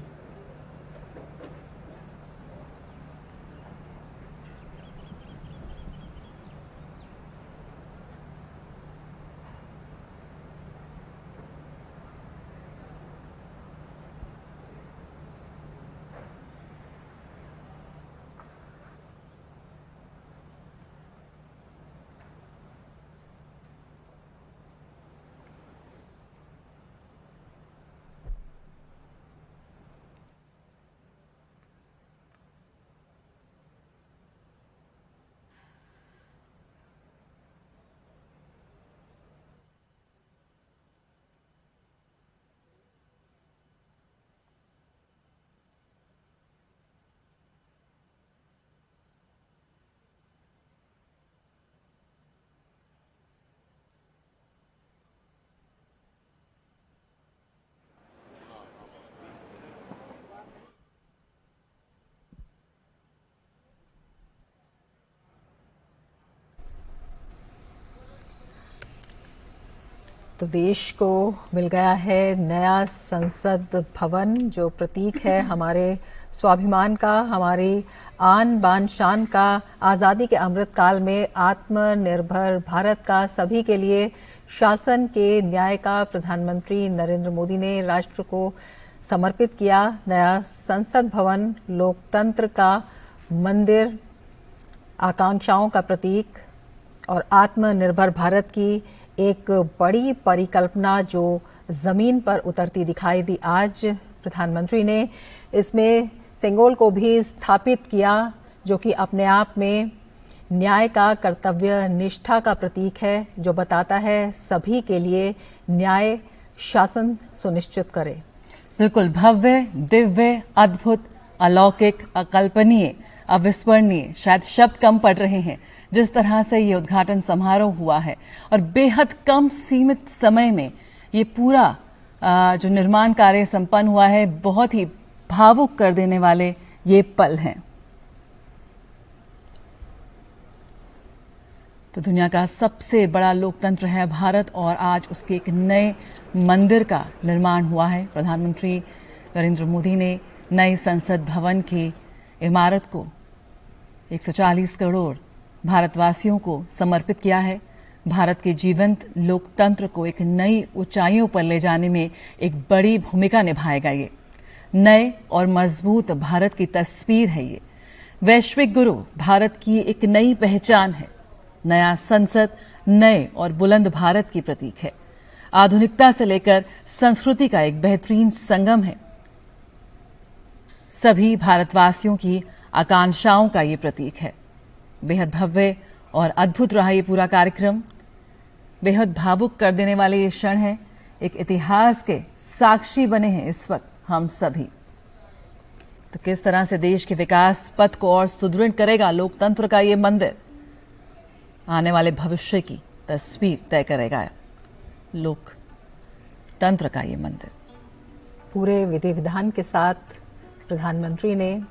तो देश को मिल गया है नया संसद भवन, जो प्रतीक है हमारे स्वाभिमान का, हमारी आन बान शान का, आज़ादी के अमृत काल में आत्मनिर्भर भारत का, सभी के लिए शासन के न्याय का। प्रधानमंत्री नरेंद्र मोदी ने राष्ट्र को समर्पित किया नया संसद भवन, लोकतंत्र का मंदिर, आकांक्षाओं का प्रतीक और आत्मनिर्भर भारत की एक बड़ी परिकल्पना जो जमीन पर उतरती दिखाई दी। आज प्रधानमंत्री ने इसमें सेंगोल को भी स्थापित किया, जो कि अपने आप में न्याय का, कर्तव्य निष्ठा का प्रतीक है, जो बताता है सभी के लिए न्याय शासन सुनिश्चित करे। बिल्कुल भव्य, दिव्य, अद्भुत, अलौकिक, अकल्पनीय, अविस्मरणीय, शायद शब्द कम पड़ रहे हैं जिस तरह से ये उद्घाटन समारोह हुआ है, और बेहद कम सीमित समय में ये पूरा जो निर्माण कार्य संपन्न हुआ है, बहुत ही भावुक कर देने वाले ये पल हैं। तो दुनिया का सबसे बड़ा लोकतंत्र है भारत, और आज उसके एक नए मंदिर का निर्माण हुआ है। प्रधानमंत्री नरेंद्र मोदी ने नए संसद भवन की इमारत को 140 करोड़ भारतवासियों को समर्पित किया है। भारत के जीवंत लोकतंत्र को एक नई ऊंचाइयों पर ले जाने में एक बड़ी भूमिका निभाएगा। ये नए और मजबूत भारत की तस्वीर है। ये वैश्विक गुरु भारत की एक नई पहचान है। नया संसद नए और बुलंद भारत की प्रतीक है। आधुनिकता से लेकर संस्कृति का एक बेहतरीन संगम है। सभी भारतवासियों की आकांक्षाओं का ये प्रतीक है। बेहद भव्य और अद्भुत रहा ये पूरा कार्यक्रम। बेहद भावुक कर देने वाले ये क्षण है। एक इतिहास के साक्षी बने हैं इस वक्त हम सभी। तो किस तरह से देश के विकास पथ को और सुदृढ़ करेगा लोकतंत्र का ये मंदिर, आने वाले भविष्य की तस्वीर तय करेगा लोकतंत्र का ये मंदिर। पूरे विधि विधान के साथ प्रधानमंत्री ने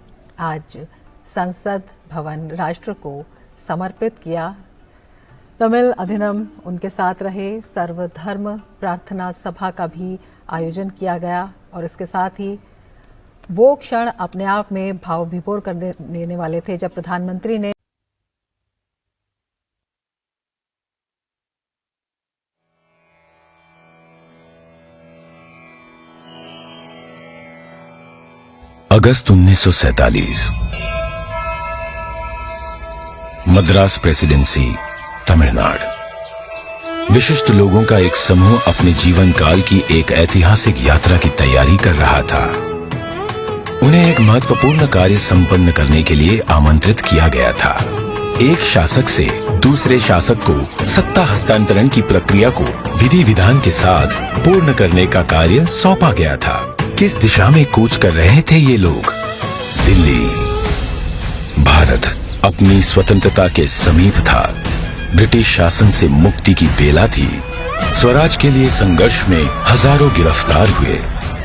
आज संसद भवन राष्ट्र को समर्पित किया। तमिल अधिनम उनके साथ रहे। सर्वधर्म प्रार्थना सभा का भी आयोजन किया गया, और इसके साथ ही वो क्षण अपने आप में भाव विभोर कर देने वाले थे जब प्रधानमंत्री ने अगस्त 1947, मद्रास प्रेसिडेंसी, तमिलनाडु। विशिष्ट लोगों का एक समूह अपने जीवन काल की एक ऐतिहासिक यात्रा की तैयारी कर रहा था। उन्हें एक महत्वपूर्ण कार्य संपन्न करने के लिए आमंत्रित किया गया था। एक शासक से दूसरे शासक को सत्ता हस्तांतरण की प्रक्रिया को विधि विधान के साथ पूर्ण करने का कार्य सौंपा गया था। किस दिशा में कूच कर रहे थे ये लोग? दिल्ली। भारत अपनी स्वतंत्रता के समीप था। ब्रिटिश शासन से मुक्ति की बेला थी। स्वराज के लिए संघर्ष में हजारों गिरफ्तार हुए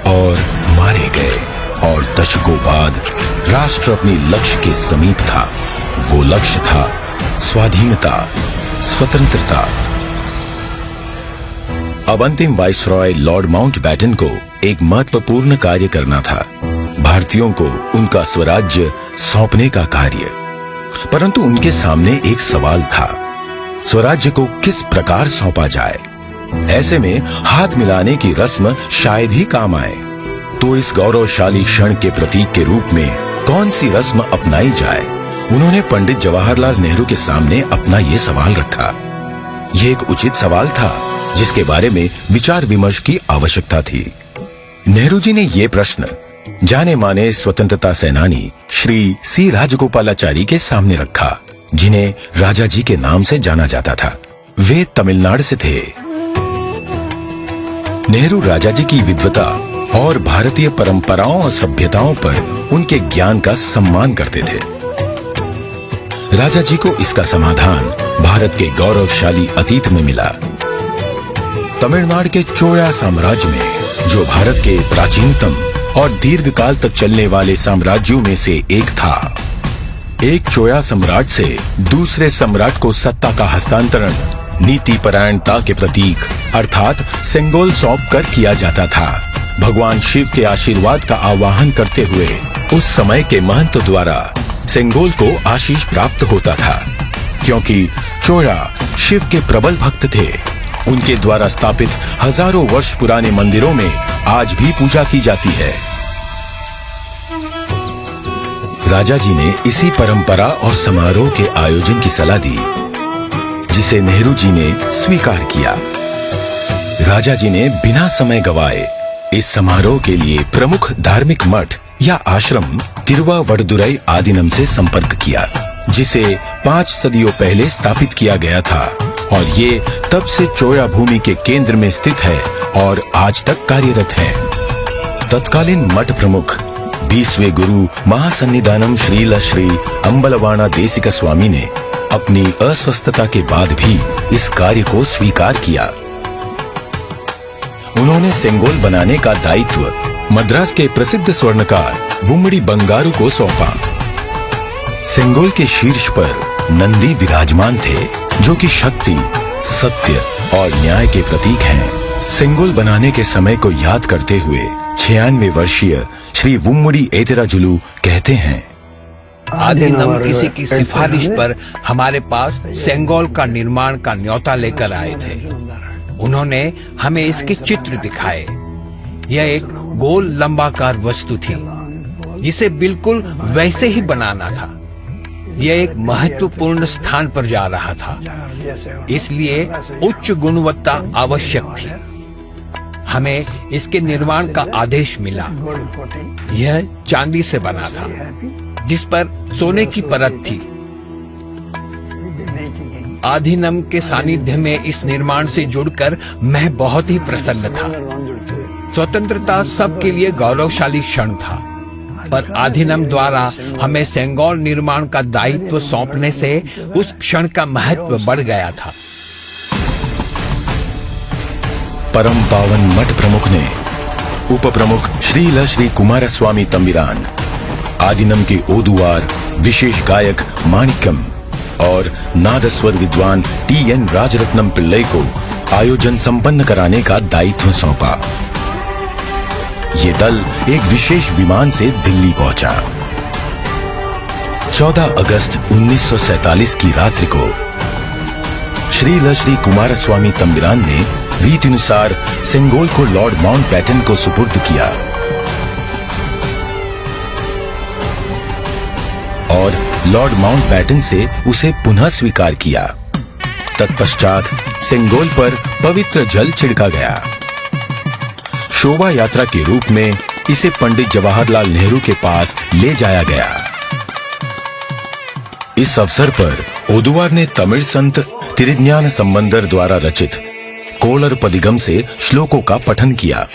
और मारे गए, और दशकों बाद राष्ट्र अपनी लक्ष्य के समीप था। वो लक्ष्य था स्वाधीनता, स्वतंत्रता। अब अंतिम वाइसरॉय लॉर्ड माउंटबैटन को एक महत्वपूर्ण कार्य करना था, भारतीयों को उनका स्वराज्य सौंपने का कार्य। परंतु उनके सामने एक सवाल था, स्वराज्य को किस प्रकार सौंपा जाए। ऐसे में हाथ मिलाने की रस्म शायद ही काम आए। तो इस गौरवशाली क्षण के प्रतीक के रूप में कौन सी रस्म अपनाई जाए? उन्होंने पंडित जवाहरलाल नेहरू के सामने अपना ये सवाल रखा। ये एक उचित सवाल था जिसके बारे में विचार विमर्श की आवश्यकता थी। नेहरू जी ने ये प्रश्न जाने माने स्वतंत्रता सेनानी श्री सी राजगोपालाचारी के सामने रखा, जिन्हें राजा जी के नाम से जाना जाता था। वे तमिलनाडु से थे। नेहरू राजा जी की विद्वता और भारतीय परंपराओं और सभ्यताओं पर उनके ज्ञान का सम्मान करते थे। राजा जी को इसका समाधान भारत के गौरवशाली अतीत में मिला। तमिलनाडु के चोया साम्राज्य में, जो भारत के प्राचीनतम और दीर्घकाल तक चलने वाले साम्राज्यों में से एक था, एक चोया सम्राट से दूसरे सम्राट को सत्ता का हस्तांतरण नीति परायणता के प्रतीक अर्थात सेंगोल सौंप कर किया जाता था। भगवान शिव के आशीर्वाद का आवाहन करते हुए उस समय के महंत द्वारा सेंगोल को आशीष प्राप्त होता था। क्योंकि चोया शिव के प्रबल भक्त थे, उनके द्वारा स्थापित हजारों वर्ष पुराने मंदिरों में आज भी पूजा की जाती है। राजा जी ने इसी परंपरा और समारोह के आयोजन की सलाह दी, जिसे नेहरू जी ने स्वीकार किया। राजा जी ने बिना समय गवाए इस समारोह के लिए प्रमुख धार्मिक मठ या आश्रम तिरुवावड़दुराई आदीनम से संपर्क किया, जिसे 5 सदियों पहले स्थापित किया गया था और ये तब से चोया भूमि के केंद्र में स्थित है और आज तक कार्यरत है। तत्कालीन मठ प्रमुख 20वें गुरु महासन्निधानम श्रील श्री अंबलवाना देसिक स्वामी ने अपनी अस्वस्थता के बाद भी इस कार्य को स्वीकार किया। उन्होंने सेंगोल बनाने का दायित्व मद्रास के प्रसिद्ध स्वर्णकार वुम्मड़ी बंगारू को सौंपा। सेंगोल के शीर्ष पर नंदी विराजमान थे, जो कि शक्ति, सत्य और न्याय के प्रतीक हैं। सेंगोल बनाने के समय को याद करते हुए 96 वर्षीय श्री वुम्मड़ी एतिराजुलु कहते हैं, आदीनम किसी की सिफारिश पर हमारे पास सेंगोल का निर्माण का न्योता लेकर आए थे। उन्होंने हमें इसके चित्र दिखाए। यह एक गोल लंबाकार वस्तु थी, जिसे बिल्कुल वैसे ही बनाना था। यह एक महत्वपूर्ण स्थान पर जा रहा था, इसलिए उच्च गुणवत्ता आवश्यक थी। हमें इसके निर्माण का आदेश मिला। यह चांदी से बना था, जिस पर सोने की परत थी। आदीनम के सानिध्य में इस निर्माण से जुड़कर मैं बहुत ही प्रसन्न था। स्वतंत्रता सबके लिए गौरवशाली क्षण था, पर आदीनम द्वारा हमें सेंगोल निर्माण का दायित्व सौंपने से उस क्षण का महत्व बढ़ गया था। परम पावन मठ प्रमुख ने उप प्रमुख श्रील श्री कुमारस्वामी तंबिरान, आदीनम के ओदुवार विशेष गायक माणिक्यम और नादस्वर विद्वान TN राजरत्नम पिल्लई को आयोजन संपन्न कराने का दायित्व सौंपा। ये दल एक विशेष विमान से दिल्ली पहुंचा। 14 अगस्त 1947 की रात्रि को श्रील श्री कुमारस्वामी तंबिरान ने रीतिनुसार सेंगोल को लॉर्ड माउंटबेटन को सुपुर्द किया और लॉर्ड माउंटबेटन से उसे पुनः स्वीकार किया। तत्पश्चात सेंगोल पर पवित्र जल छिड़का गया। शोभा यात्रा के रूप में इसे पंडित जवाहरलाल नेहरू के पास ले जाया गया। इस अवसर पर ओदुवार ने तमिल संत तिरुज्ञान संबंदर द्वारा रचित कोलर पदिगम से श्लोकों का पठन किया।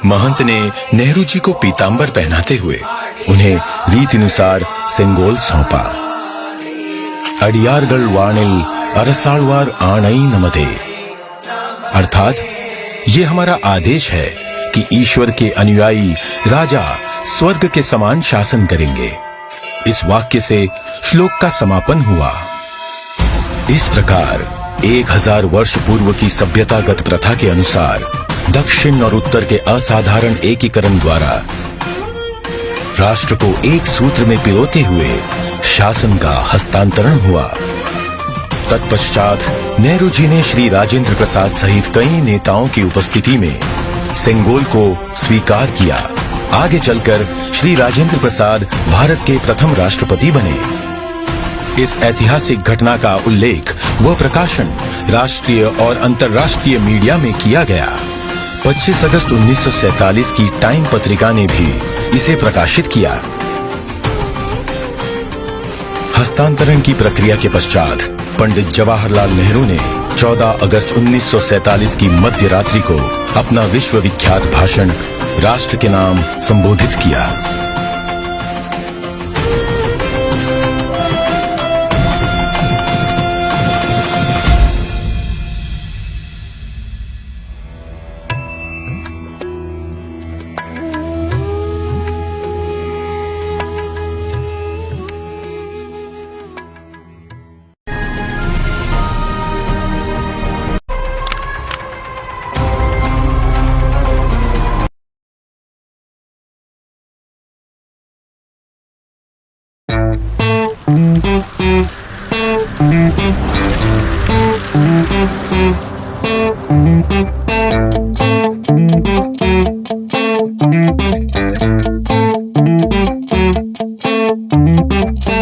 महंत ने नेहरू जी को पीतांबर पहनाते हुए उन्हें रीतिनुसार सेंगोल सौंपा। अडियारगल वाणिल अरसालवार आणई नमते, अर्थात ये हमारा आदेश है कि ईश्वर के अनुयायी राजा स्वर्ग के समान शासन करेंगे। इस वाक्य से श्लोक का समापन हुआ। इस प्रकार 1000 वर्ष पूर्व की सभ्यतागत प्रथा के अनुसार दक्षिण और उत्तर के असाधारण एकीकरण द्वारा राष्ट्र को एक सूत्र में पिरोते हुए शासन का हस्तांतरण हुआ। तत्पश्चात नेहरू जी ने श्री राजेंद्र प्रसाद सहित कई नेताओं की उपस्थिति में सेंगोल को स्वीकार किया। आगे चलकर श्री राजेंद्र प्रसाद भारत के प्रथम राष्ट्रपति बने। इस ऐतिहासिक घटना का उल्लेख व प्रकाशन राष्ट्रीय और अंतर्राष्ट्रीय मीडिया में किया गया। 25 अगस्त 1947 की टाइम पत्रिका ने भी इसे प्रकाशित किया। हस्तांतरण की प्रक्रिया के पश्चात पंडित जवाहरलाल नेहरू ने 14 अगस्त 1947 की मध्य रात्रि को अपना विश्वविख्यात भाषण राष्ट्र के नाम संबोधित किया। है।